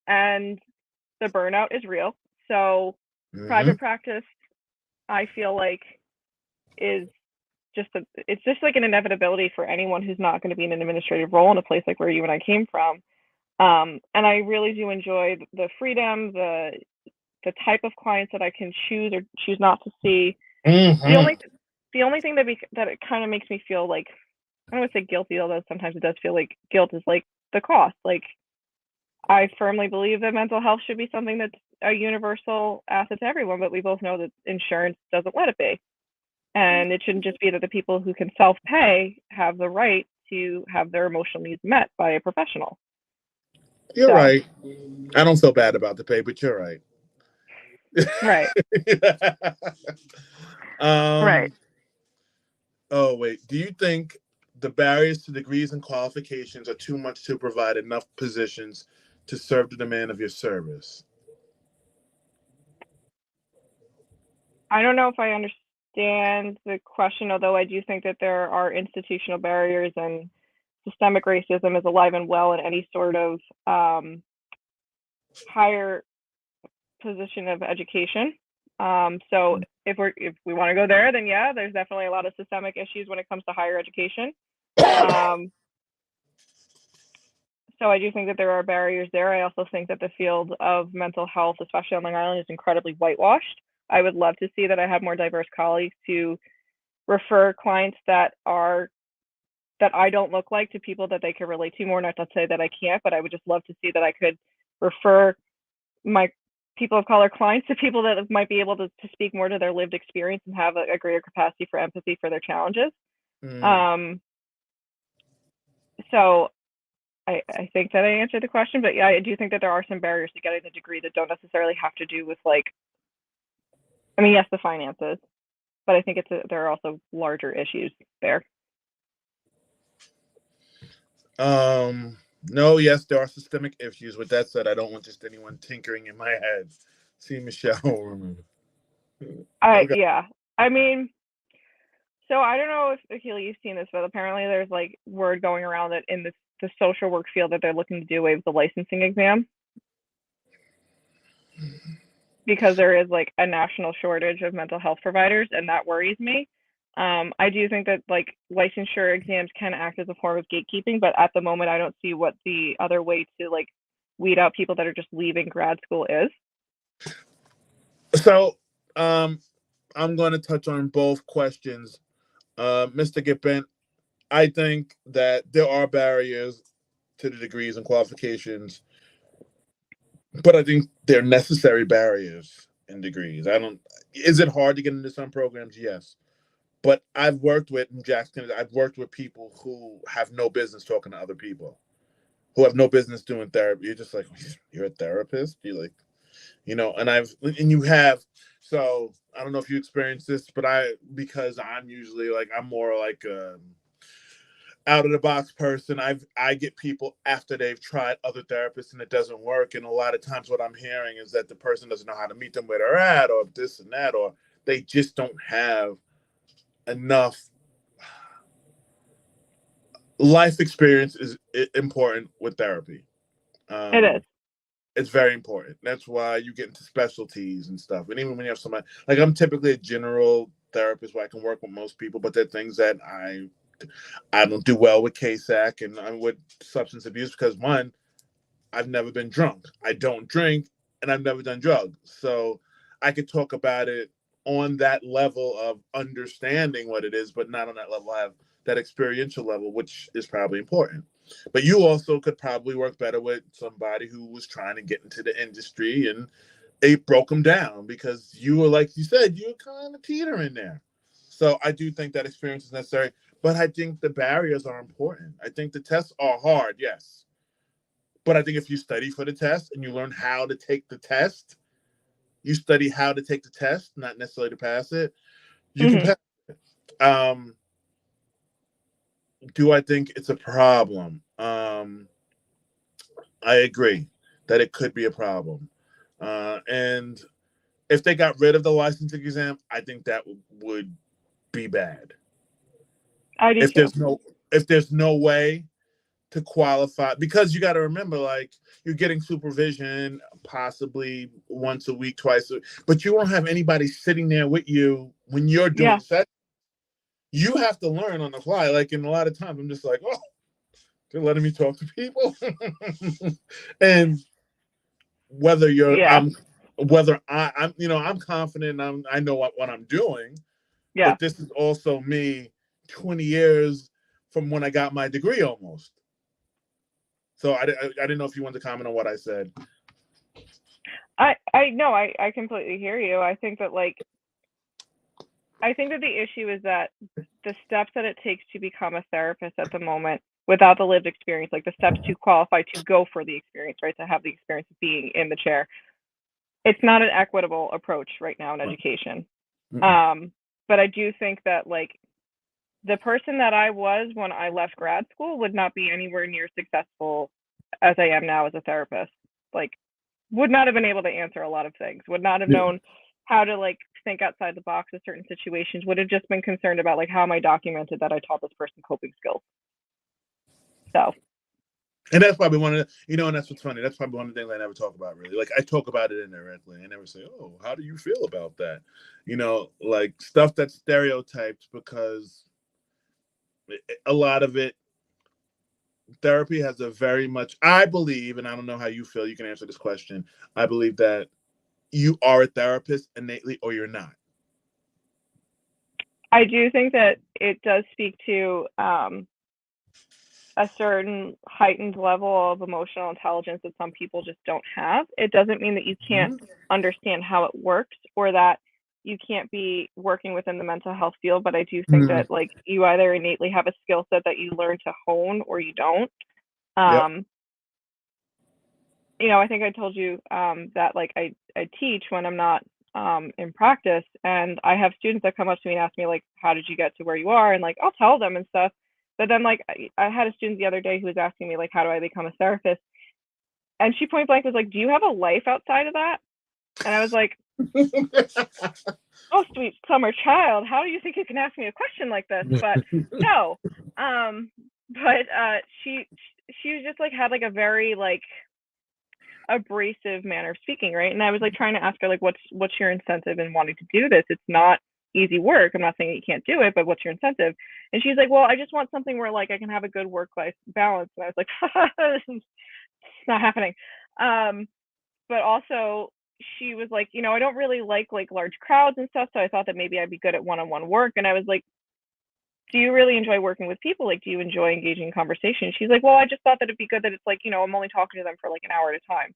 S2: and the burnout is real. So private practice, I feel like, is it's just like an inevitability for anyone who's not going to be in an administrative role in a place like where you and I came from. And I really do enjoy the freedom, the type of clients that I can choose or choose not to see. The only thing that it kind of makes me feel like, I don't want to say guilty, although sometimes it does feel like guilt, is like the cost. Like I firmly believe that mental health should be something that's a universal asset to everyone, but we both know that insurance doesn't let it be. And it shouldn't just be that the people who can self-pay have the right to have their emotional needs met by a professional.
S1: You're right. I don't feel bad about the pay, but you're right.
S2: Right. Right.
S1: Oh, wait. Do you think the barriers to degrees and qualifications are too much to provide enough positions to serve the demand of your service?
S2: I don't know if I understand the question, although I do think that there are institutional barriers and systemic racism is alive and well in any sort of higher position of education. So if we want to go there, then yeah, there's definitely a lot of systemic issues when it comes to higher education. So I do think that there are barriers there. I also think that the field of mental health, especially on Long Island, is incredibly whitewashed. I would love to see that I have more diverse colleagues to refer clients that I don't look like to people that they can relate to more. Not to say that I can't, but I would just love to see that I could refer my people of color clients to people that might be able to speak more to their lived experience and have a greater capacity for empathy for their challenges. So I think that I answered the question, but yeah, I do think that there are some barriers to getting the degree that don't necessarily have to do with yes, the finances, but I think there are also larger issues there.
S1: No, yes, there are systemic issues. With that said, I don't want just anyone tinkering in my head. See, Michelle.
S2: Okay. Yeah. I mean, so I don't know if Akila, you've seen this, but apparently there's word going around that in the social work field that they're looking to do away with the licensing exam because there is a national shortage of mental health providers, and that worries me. I do think that licensure exams can act as a form of gatekeeping, but at the moment I don't see what the other way to weed out people that are just leaving grad school is.
S1: So I'm going to touch on both questions. Mr. Gippen, I think that there are barriers to the degrees and qualifications, but I think they're necessary barriers in degrees. Is it hard to get into some programs? Yes. But I've worked with I've worked with people who have no business talking to other people, who have no business doing therapy. You're just like, you're a therapist? You and you have, so I don't know if you experienced this, but because I'm usually I'm more out of the box person. I get people after they've tried other therapists and it doesn't work. And a lot of times what I'm hearing is that the person doesn't know how to meet them where they're at, or this and that, or they just don't have enough life experience. Is important with therapy.
S2: It is.
S1: It's very important. That's why you get into specialties and stuff. And even when you have somebody, I'm typically a general therapist where I can work with most people, but there are things that I don't do well with KSAC and I'm with substance abuse because one, I've never been drunk. I don't drink and I've never done drugs. So I could talk about it on that level of understanding what it is, but not on that level. I have that experiential level, which is probably important. But you also could probably work better with somebody who was trying to get into the industry and it broke them down because you were, like you said, you were kind of teetering there. So I do think that experience is necessary, but I think the barriers are important. I think the tests are hard, yes. But I think if you study for the test and you learn how to take the test, you study how to take the test, not necessarily to pass it, you can pass it. Do I think it's a problem? I agree that it could be a problem. And if they got rid of the licensing exam, I think that would be bad.
S2: I do
S1: If
S2: too.
S1: there's no way to qualify, because you got to remember, you're getting supervision possibly once a week, twice a week, but you won't have anybody sitting there with you when you're doing sessions. You have to learn on the fly. And a lot of times I'm just like, oh, they're letting me talk to people. And whether I'm confident, I know what I'm doing.
S2: Yeah.
S1: But this is also me 20 years from when I got my degree almost. So I didn't know if you wanted to comment on what I said.
S2: I no, I completely hear you. I think that the issue is that the steps that it takes to become a therapist at the moment without the lived experience, the steps to qualify to go for the experience, right, to have the experience of being in the chair, it's not an equitable approach right now in education. But I do think that the person that I was when I left grad school would not be anywhere near successful as I am now as a therapist. Like, would not have been able to answer a lot of things. Would not have
S1: Yeah.
S2: known how to like think outside the box of certain situations. Would have just been concerned about like how am I documented that I taught this person coping skills. So.
S1: And that's probably one of the, and that's what's funny. That's probably one of the things I never talk about really. Like I talk about it indirectly. I never say, "Oh, how do you feel about that?" Like stuff that's stereotyped because a lot of it, therapy has a very much. I believe, and I don't know how you feel. You can answer this question. I believe that you are a therapist innately, or you're not.
S2: I do think that it does speak to a certain heightened level of emotional intelligence that some people just don't have. It doesn't mean that you can't
S1: Mm-hmm.
S2: understand how it works or that you can't be working within the mental health field, but I do think
S1: Mm-hmm.
S2: that like you either innately have a skill set that you learn to hone or you don't.
S1: Yep.
S2: Um, I think I told you that like I teach when I'm not in practice, and I have students that come up to me and ask me like, how did you get to where you are? And like I'll tell them and stuff. But then like I had a student the other day who was asking me like, how do I become a therapist? And she point blank was like, do you have a life outside of that? And I was like, oh sweet summer child, how do you think you can ask me a question like this? But no, but she was just like had like a very like abrasive manner of speaking, right? And I was like trying to ask her like, what's your incentive in wanting to do this? It's not easy work. I'm not saying that you can't do it, but what's your incentive? And she's like, well, I just want something where like I can have a good work-life balance. And I was like, it's not happening. But also she was like, I don't really like large crowds and stuff, so I thought that maybe I'd be good at one-on-one work. And I was like, do you really enjoy working with people? Like, do you enjoy engaging in conversation? She's like, well, I just thought that it'd be good that it's like, I'm only talking to them for like an hour at a time.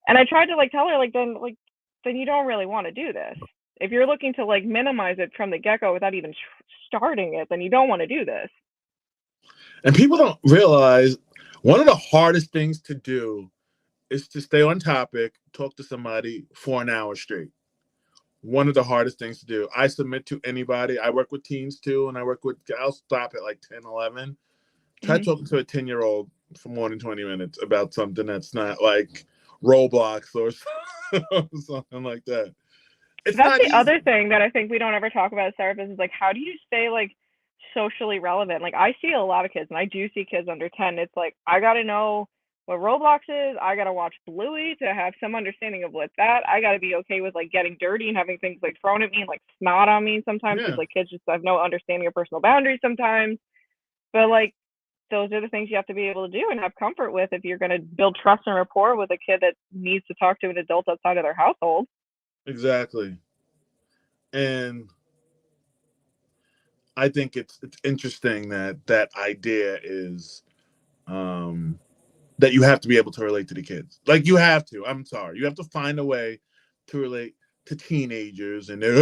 S2: And I tried to like tell her then you don't really want to do this. If you're looking to like minimize it from the get-go without even starting it, then you don't want to do this.
S1: And people don't realize one of the hardest things to do is to stay on topic, talk to somebody for an hour straight. One of the hardest things to do. I submit to anybody. I work with teens too, and I'll stop at like 10, 11. Try
S2: Mm-hmm.
S1: talking to a 10-year-old for more than 20 minutes about something that's not like Roblox or something like that. It's
S2: That's
S1: not
S2: the
S1: easy.
S2: other thing that I think we don't ever talk about as therapists is like, how do you stay like socially relevant? Like I see a lot of kids, and I do see kids under 10. It's like I got to know what Roblox is. I got to watch Bluey to have some understanding of what that. I got to be okay with like getting dirty and having things like thrown at me and like snot on me sometimes because
S1: Yeah,
S2: like kids just have no understanding of personal boundaries sometimes. But like those are the things you have to be able to do and have comfort with if you're going to build trust and rapport with a kid that needs to talk to an adult outside of their household.
S1: exactly. And I think it's interesting that idea is um that you have to be able to relate to the kids. Like you have to. I'm sorry. You have to find a way to relate to teenagers and they're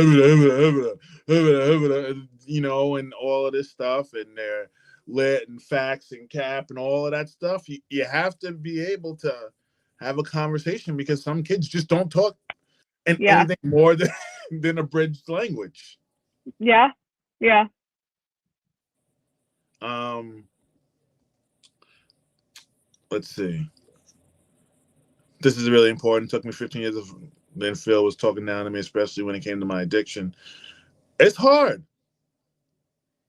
S1: and all of this stuff and they're lit and facts and cap and all of that stuff. You have to be able to have a conversation because some kids just don't talk in
S2: Yeah.
S1: anything more than abridged language.
S2: Yeah. Yeah.
S1: Um, let's see. This is really important. It took me 15 years of then Phil was talking down to me, especially when it came to my addiction. It's hard.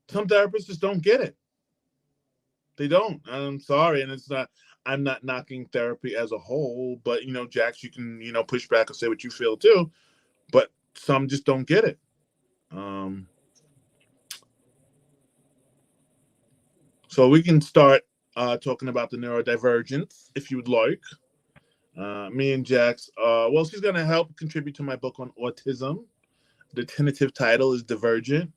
S1: Some therapists just don't get it. They don't. I'm sorry. And I'm not knocking therapy as a whole, but Jax, you can, push back and say what you feel too. But some just don't get it. Um, so we can start talking about the neurodivergence if you would like. Me and Jax, well, she's going to help contribute to my book on autism. The tentative title is Divergent.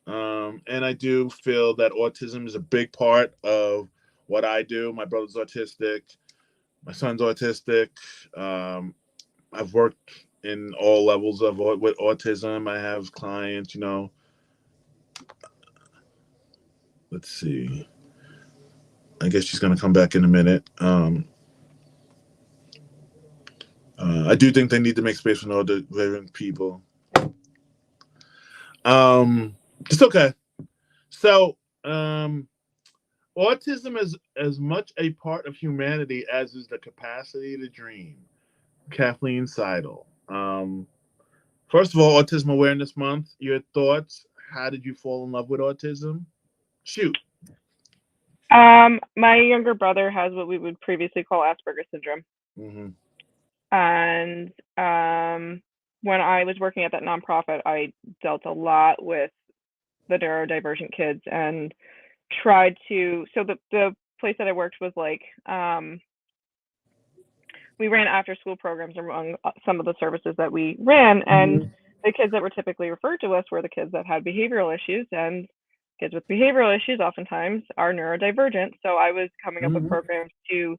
S1: And I do feel that autism is a big part of what I do. My brother's autistic. My son's autistic. I've worked in all levels of with autism. I have clients, Let's see. I guess she's going to come back in a minute. I do think they need to make space for neurodivergent people. Um, it's okay. So, Autism is as much a part of humanity as is the capacity to dream. Kathleen Seidel. First of all, Autism Awareness Month. Your thoughts? How did you fall in love with autism? Shoot.
S2: My younger brother has what we would previously call Asperger's syndrome.
S1: Mm-hmm.
S2: And when I was working at that nonprofit, I dealt a lot with the neurodivergent kids and tried to. So the place that I worked was like we ran after school programs among some of the services that we ran, and the kids that were typically referred to us were the kids that had behavioral issues, and kids with behavioral issues oftentimes are neurodivergent. So I was coming up with
S1: Mm-hmm.
S2: programs to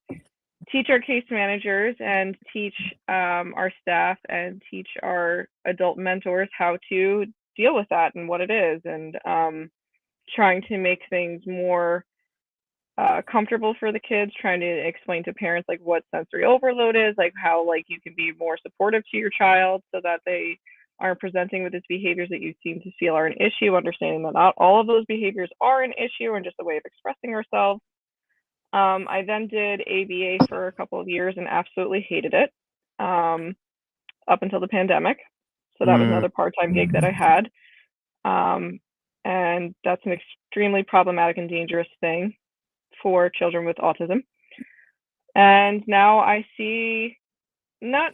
S2: teach our case managers and teach our staff and teach our adult mentors how to deal with that and what it is, and trying to make things more comfortable for the kids, trying to explain to parents like what sensory overload is, like how like you can be more supportive to your child so that they aren't presenting with these behaviors that you seem to feel are an issue, understanding that not all of those behaviors are an issue and just a way of expressing ourselves. I then did ABA for a couple of years and absolutely hated it up until the pandemic. So that was
S1: Mm-hmm.
S2: another part-time gig that I had. And that's an extremely problematic and dangerous thing for children with autism. And now I see not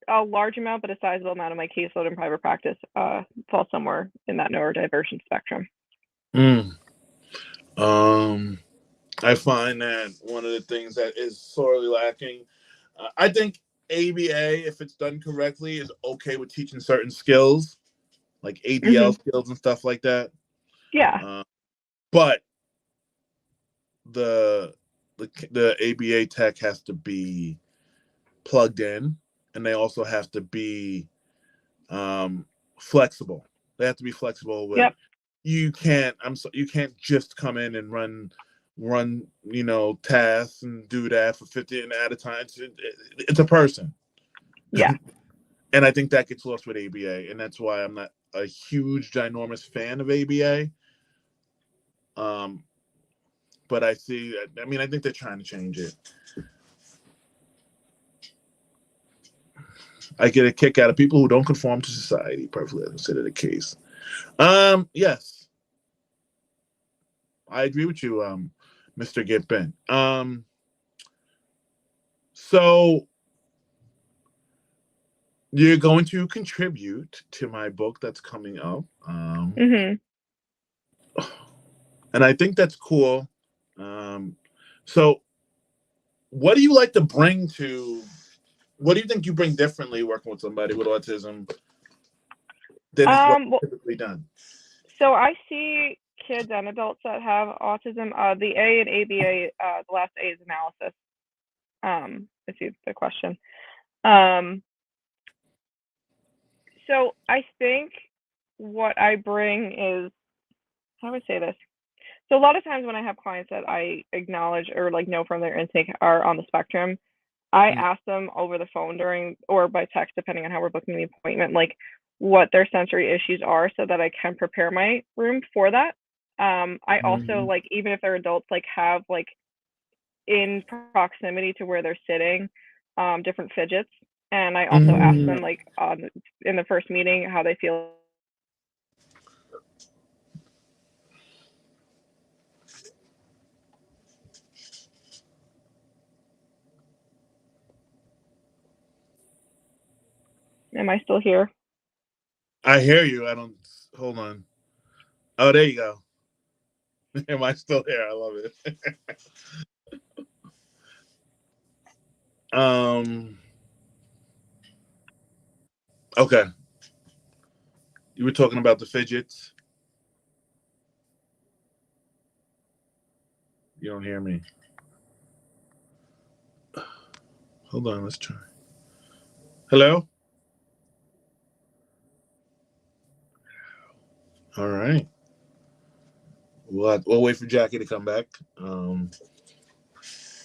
S2: a large amount, but a sizable amount of my caseload in private practice falls somewhere in that neurodivergent spectrum.
S1: Mm. Um, I find that one of the things that is sorely lacking. I think ABA, if it's done correctly, is okay with teaching certain skills, like ADL
S2: Mm-hmm.
S1: skills and stuff like that.
S2: Yeah.
S1: But the the ABA tech has to be plugged in, and they also have to be um, flexible. They have to be flexible with.
S2: Yep.
S1: You can't. You can't just come in and run tasks and do that for 15 at a time. It's a person.
S2: Yeah.
S1: And I think that gets lost with ABA, and that's why I'm not a huge ginormous fan of ABA. Um, but I see. I mean, I think they're trying to change it. I get a kick out of people who don't conform to society. Perfectly consider the case. Yes, I agree with you, Mr. Gippen. So you're going to contribute to my book that's coming up.
S2: Mm-hmm.
S1: And I think that's cool. So what do you like to bring to, what do you think you bring differently working with somebody with autism than is what
S2: Well,
S1: typically done?
S2: so I see kids and adults that have autism. The A in ABA, the last A is analysis. I see the question. So I think what I bring is, how do I say this? So a lot of times when I have clients that I acknowledge or like know from their intake are on the spectrum, I
S1: Mm-hmm.
S2: ask them over the phone during or by text, depending on how we're booking the appointment, like what their sensory issues are so that I can prepare my room for that. I also like, even if they're adults, like have like in proximity to where they're sitting, different fidgets. And I also ask
S1: Mm-hmm.
S2: them like in the first meeting how they feel. Am I still here?
S1: I hear you. I don't. Hold on. Oh, there you go. Am I still here? I love it. um. Okay. You were talking about the fidgets. You don't hear me. Hold on. Let's try. Hello. All right. We'll wait for Jackie to come back. Her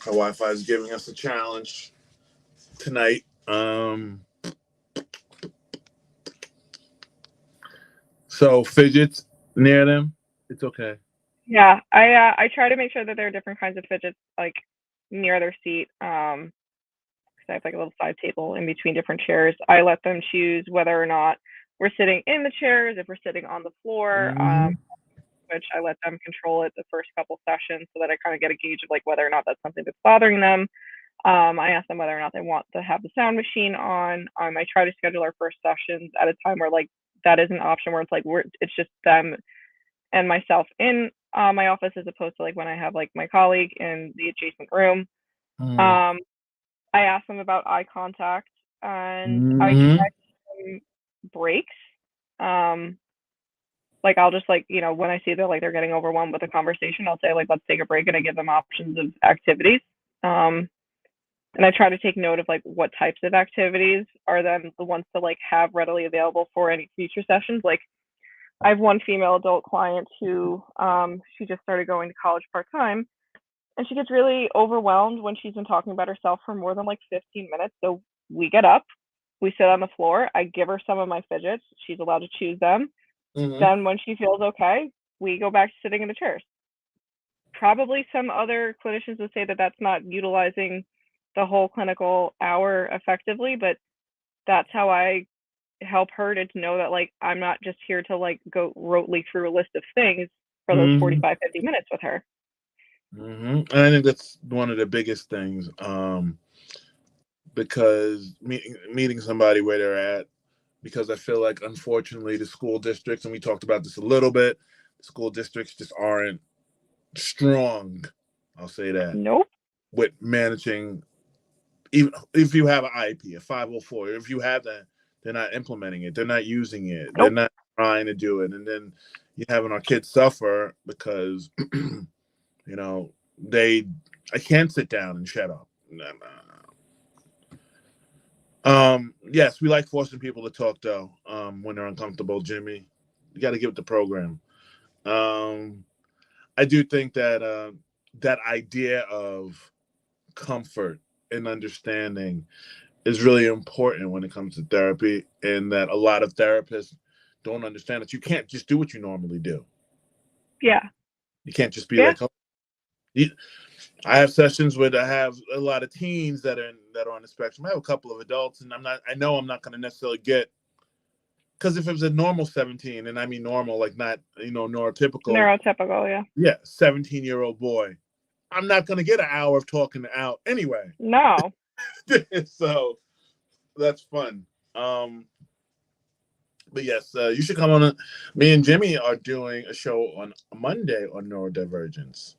S1: Wi-Fi is giving us a challenge tonight. So fidgets near them. It's okay.
S2: Yeah, I try to make sure that there are different kinds of fidgets like near their seat. 'Cause I have like a little side table in between different chairs. I let them choose whether or not we're sitting in the chairs, if we're sitting on the floor.
S1: Mm-hmm.
S2: Which I let them control it the first couple sessions so that I kind of get a gauge of like whether or not that's something that's bothering them. I ask them whether or not they want to have the sound machine on. I try to schedule our first sessions at a time where like that is an option where it's like it's just them and myself in my office as opposed to like when I have like my colleague in the adjacent room. Um, I ask them about eye contact and I
S1: Mm-hmm.
S2: try some breaks. Um, like I'll just like when I see they're getting overwhelmed with the conversation, I'll say like let's take a break and I give them options of activities. Um, and I try to take note of like what types of activities are then the ones to like have readily available for any future sessions. Like I have one female adult client who she just started going to college part time, and she gets really overwhelmed when she's been talking about herself for more than like 15 minutes. So we get up, we sit on the floor, I give her some of my fidgets, she's allowed to choose them.
S1: Mm-hmm.
S2: Then when she feels okay, we go back to sitting in the chairs. Probably some other clinicians would say that that's not utilizing the whole clinical hour effectively, but that's how I help her to know that like I'm not just here to like go rotely through a list of things for those
S1: Mm-hmm.
S2: 45-50 minutes with her.
S1: Mm-hmm. And I think that's one of the biggest things, because meeting somebody where they're at, because I feel like unfortunately the school districts, and we talked about this a little bit, the school districts just aren't strong. I'll say that
S2: Nope.
S1: with managing, even if you have an IEP, a 504, if you have that, they're not implementing it. They're not using it. They're
S2: Nope.
S1: not trying to do it. And then you're having our kids suffer because, you know, they, I can't sit down and shut up. No, no, no. Yes, we like forcing people to talk though, when they're uncomfortable, Jimmy. You got to give it the program. Um, I do think that that idea of comfort and understanding is really important when it comes to therapy, and that a lot of therapists don't understand that you can't just do what you normally do.
S2: Yeah.
S1: You can't just be
S2: Yeah.
S1: like, oh, you, I have sessions with, I have a lot of teens that are on the spectrum. I have a couple of adults, and I know I'm not going to necessarily get, because if it was a normal 17, and I mean normal, like not, neurotypical,
S2: Neurotypical, yeah.
S1: yeah, 17-year-old boy, I'm not going to get an hour of talking out anyway.
S2: No.
S1: So that's fun. But yes, you should come on. Me and Jimmy are doing a show on Monday on neurodivergence.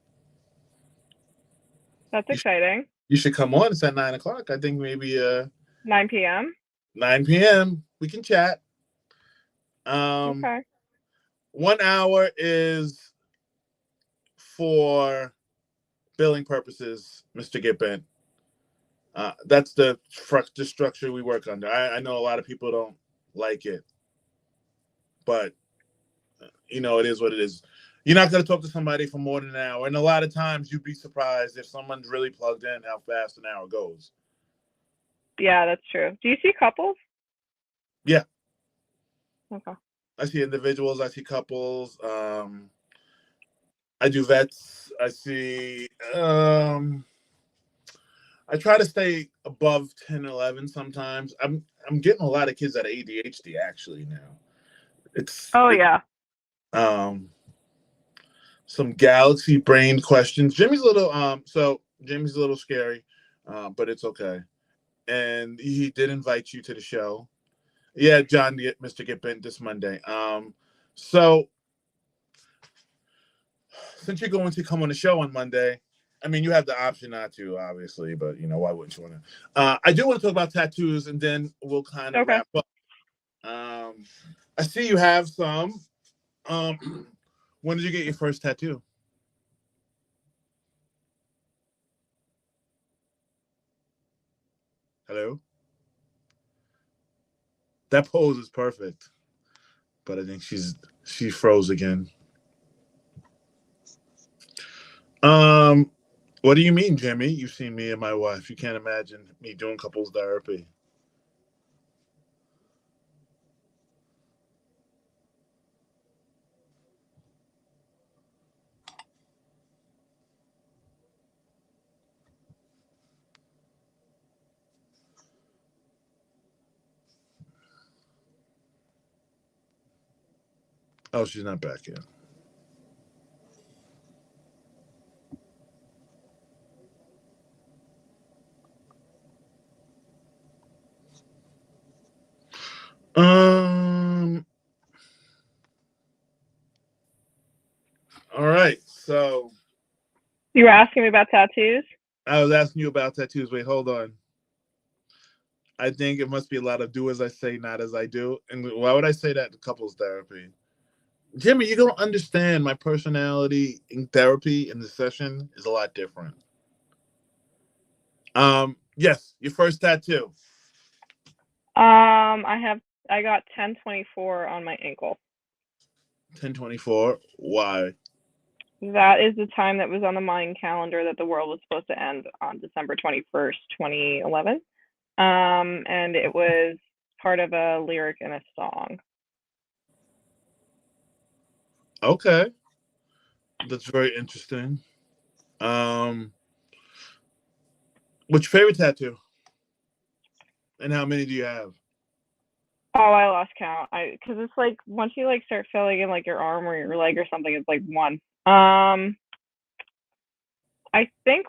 S2: That's
S1: You, sh-
S2: exciting.
S1: you should come on. It's at 9 o'clock. I think maybe
S2: 9 p.m.
S1: 9 p.m. We can chat. Um,
S2: Okay.
S1: 1 hour is for billing purposes, Mr. Gippent. That's the structure we work under. I know a lot of people don't like it, but it is what it is. You're not going to talk to somebody for more than an hour. And a lot of times you'd be surprised if someone's really plugged in how fast an hour goes.
S2: Yeah, that's true. Do you see couples?
S1: Yeah.
S2: Okay.
S1: I see individuals. I see couples. I do vets. I see. I try to stay above 10, 11 sometimes. I'm getting a lot of kids that are ADHD actually now. It's
S2: Oh
S1: it,
S2: yeah.
S1: um some galaxy brain questions. Jimmy's a little scary, but it's okay. And he did invite you to the show. Yeah, John, Mr. Get Bent this Monday. So since you're going to come on the show on Monday, I mean, you have the option not to, obviously, but why wouldn't you want to? I do want to talk about tattoos, and then we'll kind of
S2: Okay.
S1: wrap up. I see you have some. Um, when did you get your first tattoo? Hello? That pose is perfect, but I think she froze again. Um, what do you mean, Jimmy? You've seen me and my wife. You can't imagine me doing couples therapy. Oh, she's not back yet. Um. All right. So
S2: You were asking me about tattoos?
S1: I was asking you about tattoos. Wait, hold on. I think it must be a lot of do as I say, not as I do. And why would I say that in couples therapy? Jimmy, you don't understand. My personality in therapy in the session is a lot different. Yes, your first tattoo.
S2: I got 1024 on my ankle.
S1: 1024. Why?
S2: That is the time that was on the Mayan calendar that the world was supposed to end on December 21st, 2011. And it was part of a lyric in a song.
S1: Okay. That's very interesting. Um, what's your favorite tattoo? And how many do you have?
S2: Oh, I lost count. Because it's like once you like start filling in like your arm or your leg or something, it's like one. I think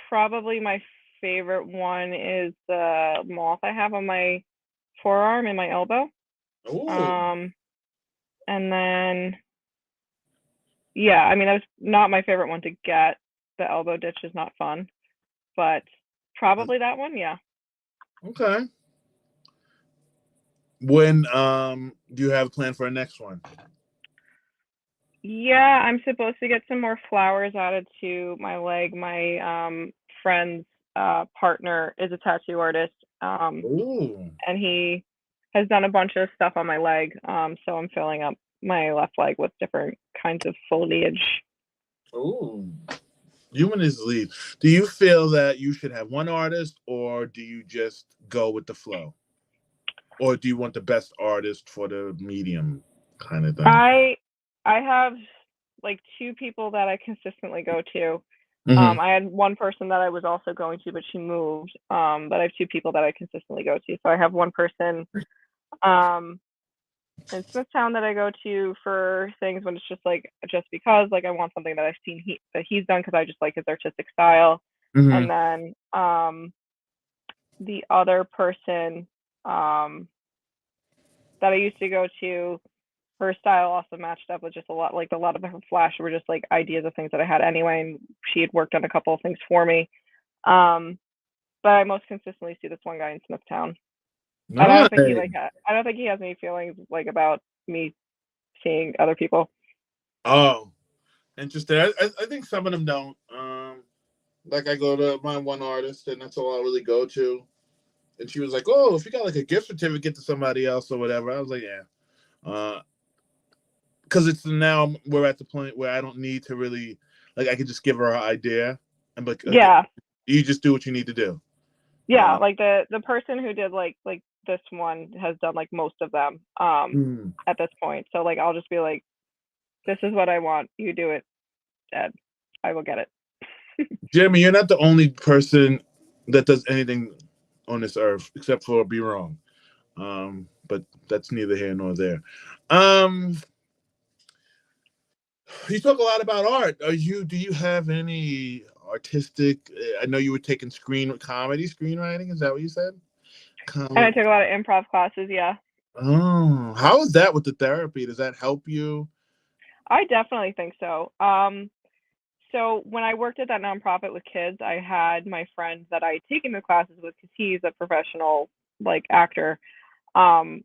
S2: probably my favorite one is the moth I have on my forearm and my elbow.
S1: Ooh.
S2: Um, and then yeah, I mean that was not my favorite one to get. The elbow ditch is not fun, but probably that one. Yeah.
S1: Okay. When do you have a plan for a next one?
S2: Yeah, I'm supposed to get some more flowers added to my leg. My friend's partner is a tattoo artist,
S1: Ooh.
S2: and he has done a bunch of stuff on my leg. So I'm filling up my left leg with different kinds of foliage.
S1: Ooh. Human is lead. Do you feel that you should have one artist or do you just go with the flow? Or do you want the best artist for the medium kind of thing?
S2: I I have like two people that I consistently go to.
S1: Mm-hmm.
S2: I had one person that I was also going to, but she moved. But I have two people that I consistently go to. So I have one person um, in Smithtown that I go to for things when it's just like just because like I want something that I've seen that he's done because I just like his artistic style.
S1: Mm-hmm.
S2: And then the other person that I used to go to, her style also matched up with just a lot of her flash were just like ideas of things that I had anyway, and she had worked on a couple of things for me. Um, but I most consistently see this one guy in Smithtown, and
S1: Nice.
S2: I don't think he has any feelings like about me seeing other people.
S1: Oh, interesting. I think some of them don't. Like I go to my one artist, and that's all I really go to. And she was like, "Oh, if you got like a gift certificate to somebody else or whatever," I was like, "Yeah." Because it's now we're at the point where I don't need to really like I could just give her an idea and like okay,
S2: Yeah,
S1: you just do what you need to do.
S2: yeah, like the person who did like this one has done like most of them
S1: Mm.
S2: at this point. So like I'll just be like, this is what I want, you do it, Ed. I will get it.
S1: Jeremy, you're not the only person that does anything on this earth except for be wrong. But that's neither here nor there. Um, you talk a lot about art. Do you have any artistic? I know you were taking comedy screenwriting. Is that what you said?
S2: And I
S1: Com-
S2: took a lot of improv classes, yeah.
S1: oh, how is that with the therapy? Does that help you?
S2: I definitely think so. So when I worked at that nonprofit with kids, I had my friend that I had taken the classes with because he's a professional like actor, um,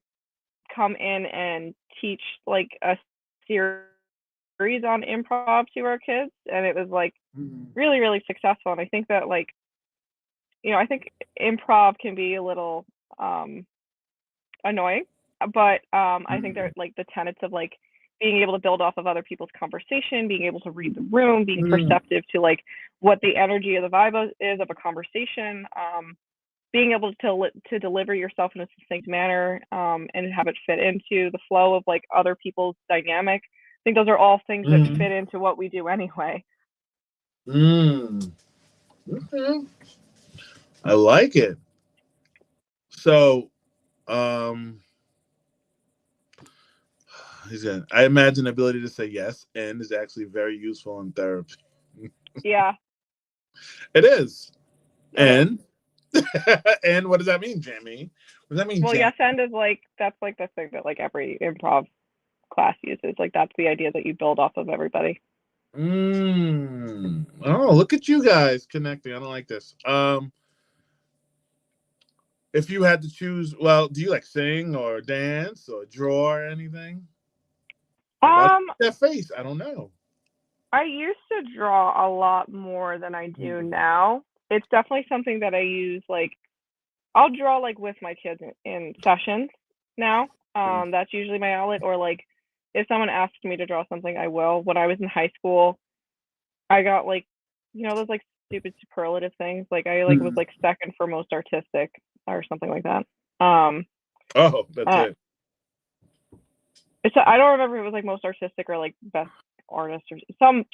S2: come in and teach like a series on improv to our kids, and it was like
S1: Mm-hmm.
S2: really really successful. And I think that like I think improv can be a little um, annoying, but I think they're like the tenets of like being able to build off of other people's conversation, being able to read the room, being
S1: Mm-hmm.
S2: perceptive to like what the energy of the vibe is of a conversation, being able to deliver yourself in a succinct manner, and have it fit into the flow of like other people's dynamic. I think those are all things that
S1: Mm-hmm.
S2: fit into what we do anyway.
S1: Mm. Okay. I like it. So, um, He said, I imagine the ability to say yes and is actually very useful in therapy.
S2: Yeah,
S1: It is.
S2: it is.
S1: And and what does that mean, Jamie? What does that mean,
S2: Well,
S1: Jack?
S2: yes, and is like that's like the thing that like every improv class uses. Like that's the idea that you build off of everybody.
S1: Oh, look at you guys connecting. I don't like this. If you had to choose, well, do you like sing or dance or draw or anything? Why
S2: Um,
S1: that face? I don't know.
S2: I used to draw a lot more than I do now. It's definitely something that I use. Like I'll draw like with my kids in sessions now. That's usually my outlet. Or like if someone asks me to draw something, I will. When I was in high school, I got like, those like stupid superlative things. Like I like was like second for most artistic or something like that. Um,
S1: Oh, that's
S2: uh,
S1: it.
S2: I don't remember if it was like most artistic or like best artist or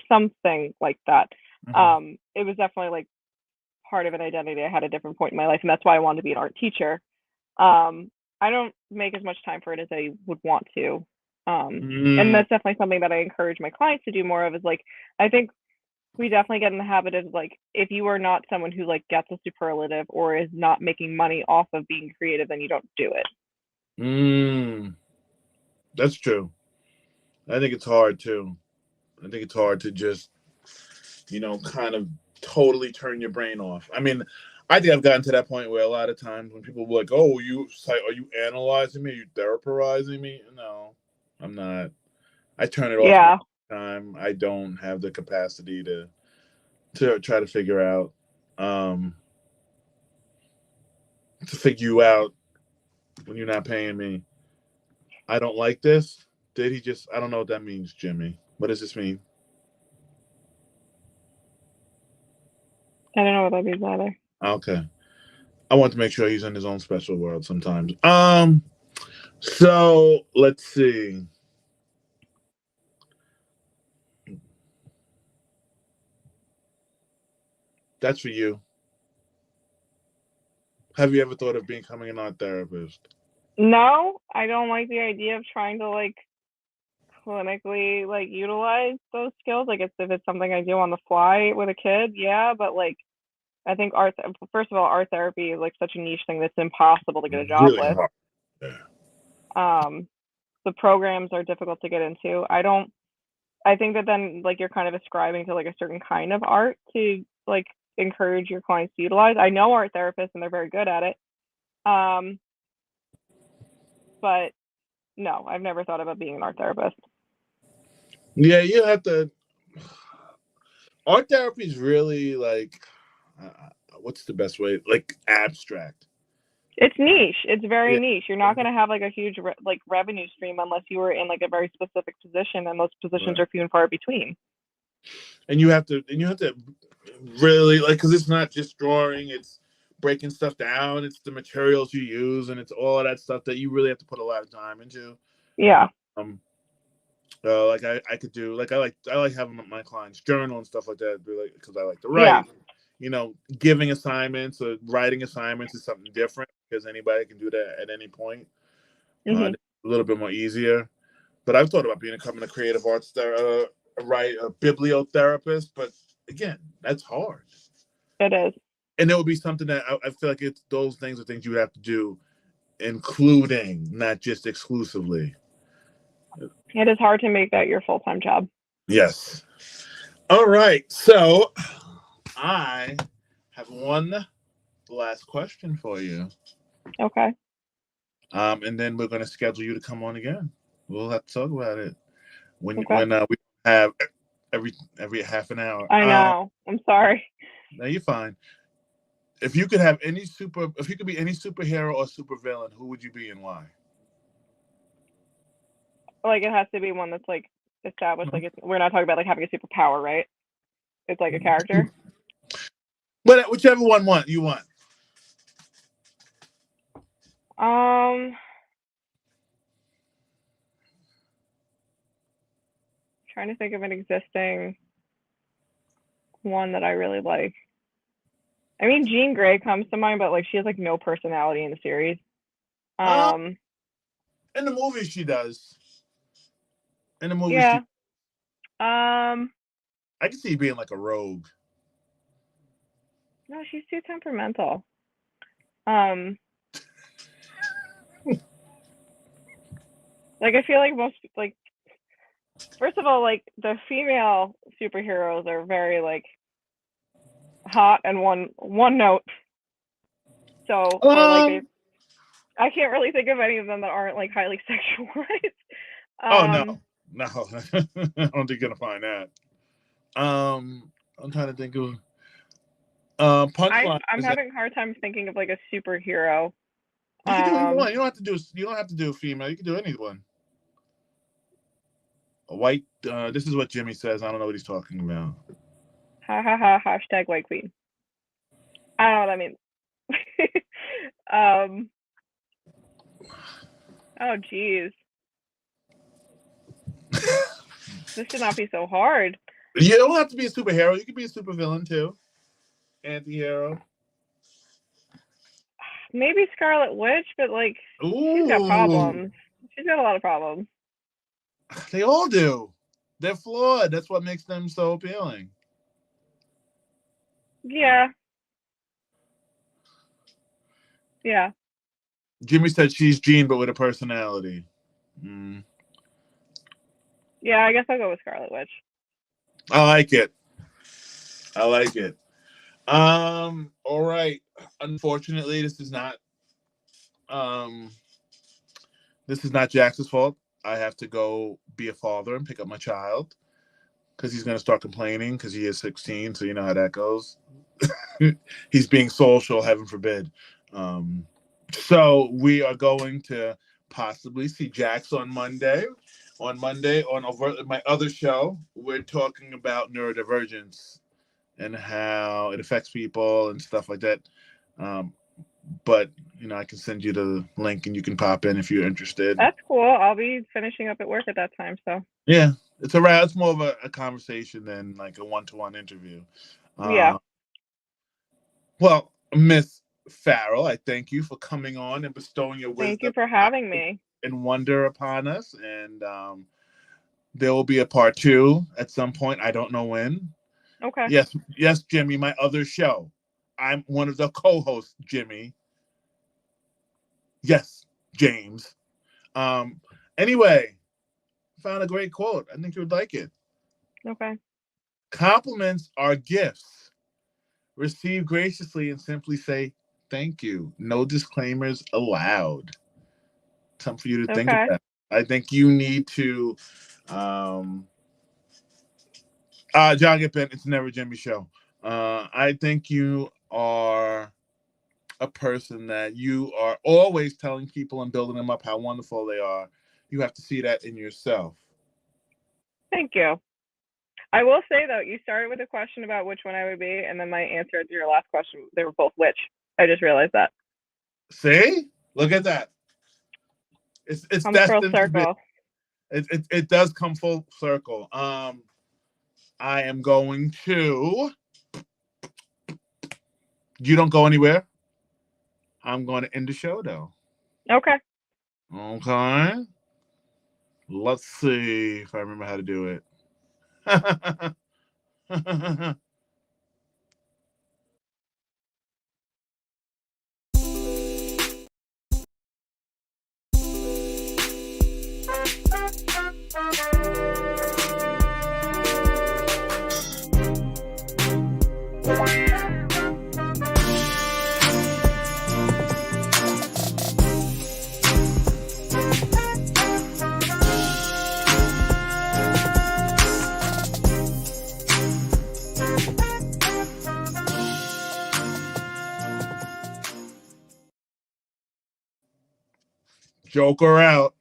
S2: something like that.
S1: Mhm.
S2: It was definitely like part of an identity I had at a different point in my life, and that's why I wanted to be an art teacher. I don't make as much time for it as I would want to. And
S1: Mm,
S2: that's definitely something that I encourage my clients to do more of is like I think we definitely get in the habit of like if you are not someone who like gets a superlative or is not making money off of being creative, then you don't do it.
S1: mm, that's true. I think it's hard too. I think it's hard to just, kind of totally turn your brain off. I mean, I think I've gotten to that point where a lot of times when people are like, "Oh, are you analyzing me? Are you therapizing me?" No, I'm not. I turn it off most
S2: Yeah.
S1: of the time. I don't have the capacity to try to figure out um to figure you out when you're not paying me. I don't like this. Did he just? I don't know what that means, Jimmy. What does this mean?
S2: I don't know what that means either.
S1: Okay. I want to make sure he's in his own special world sometimes. So let's see. That's for you. Have you ever thought of becoming an art therapist?
S2: No, I don't like the idea of trying to like clinically like utilize those skills. Like if it's something I do on the fly with a kid, yeah, but like I think first of all, art therapy is like such a niche thing that's impossible to get a job
S1: Really
S2: with.
S1: hard. Yeah.
S2: Um, the programs are difficult to get into. I think that then like you're kind of ascribing to like a certain kind of art to like encourage your clients to utilize. I know art therapists and they're very good at it. Um, but no, I've never thought about being an art therapist.
S1: Yeah, you have to. Art therapy is really like, what's the best way? Like abstract.
S2: It's niche. It's very
S1: Yeah.
S2: niche. You're not going to have like a huge like revenue stream unless you were in like a very specific position, and those positions
S1: Right.
S2: are few and far between.
S1: And you have to really like because it's not just drawing. It's breaking stuff down. It's the materials you use, and it's all of that stuff that you really have to put a lot of time into.
S2: Yeah.
S1: Um, like I could do like I like having my clients journal and stuff like that because I like to
S2: Yeah.
S1: write. Giving assignments or writing assignments is something different because anybody can do that at any point.
S2: Mhm.
S1: A little bit more easier. But I've thought about becoming a creative arts right, a bibliotherapist. But again, that's hard.
S2: It is.
S1: And it would be something that I feel like it's those things are things you would have to do, including, not just exclusively.
S2: It is hard to make that your full-time job.
S1: Yes. All right. So I have one last question for you.
S2: Okay.
S1: And then we're going to schedule you to come on again. We'll have to talk about it
S2: Okay.
S1: when we have every half an hour.
S2: I know. I'm sorry.
S1: No, you're fine. If you could be any superhero or supervillain, who would you be and why?
S2: Like it has to be one that's like established. We're not talking about like having a superpower, right? It's like a character.
S1: But whichever one you want.
S2: Um, trying to think of an existing one that I really like. I mean, Jean Grey comes to mind, but like she has like no personality in the series.
S1: Uh,
S2: Um,
S1: in the movies, she does. In the movies,
S2: Yeah.
S1: I can see you being like a rogue.
S2: No, she's too temperamental. Um, like I feel like most like first of all, like the female superheroes are very like hot and one note. So or like
S1: Um.
S2: I can't really think of any of them that aren't like highly sexualized.
S1: Oh no, no. I don't think you're gonna find that. I'm trying to think of. Punchline
S2: I'm
S1: is that
S2: having a hard time thinking of like a superhero.
S1: you can do either one.
S2: Um,
S1: You don't have to do. You don't have to do a female. You can do anyone. A white. This is what Jimmy says. I don't know what he's talking about.
S2: ha ha ha hashtag white queen. I don't know what that means. um, oh geez, this should not be so hard.
S1: You don't have to be a superhero. You can be a supervillain too. Anti-hero.
S2: Maybe Scarlet Witch, but like she's got
S1: Ooh,
S2: problems. She's got a lot of problems.
S1: they all do. They're flawed. That's what makes them so appealing.
S2: Yeah. Yeah.
S1: Jimmy said she's Jean, but with a personality. Mm.
S2: Yeah, I guess I'll go with Scarlet Witch.
S1: I like it. I like it. All right. Unfortunately, um this is not Jax's fault. I have to go be a father and pick up my child because he's gonna start complaining because he is 16, so you know how that goes. He's being social, heaven forbid. So we are going to possibly see Jax on Monday. On Monday, on my other show, we're talking about neurodivergence and how it affects people and stuff like that. But I can send you the link and you can pop in if you're interested.
S2: That's cool. I'll be finishing up at work at that time, so
S1: Yeah, it's more of a conversation than like a one-to-one interview.
S2: yeah.
S1: Well, Miss Farrell, I thank you for coming on and bestowing your
S2: Thank you
S1: wisdom
S2: for having me.
S1: and wonder upon us. And there will be a part 2 at some point. I don't know when.
S2: Okay.
S1: Yes, Jimmy, my other show. I'm one of the co-hosts, Jimmy. Yes, James. Anyway, found a great quote. I think you would like it.
S2: Okay.
S1: Compliments are gifts. Receive graciously and simply say thank you. No disclaimers allowed. Something for you to think
S2: Okay.
S1: about. I think you need to John Gippen, it's never Jimmy's show. I think you are a person that you are always telling people and building them up how wonderful they are. You have to see that in yourself.
S2: Thank you. I will say though, you started with a question about which one I would be, and then my answer to your last question, they were both which. I just realized that.
S1: See? Look at that. It's
S2: Comes full
S1: destined to be.
S2: circle.
S1: It does come full circle. I am going to. You don't go anywhere. I'm going to end the show though.
S2: Okay.
S1: Okay. Let's see if I remember how to do it. Joker out.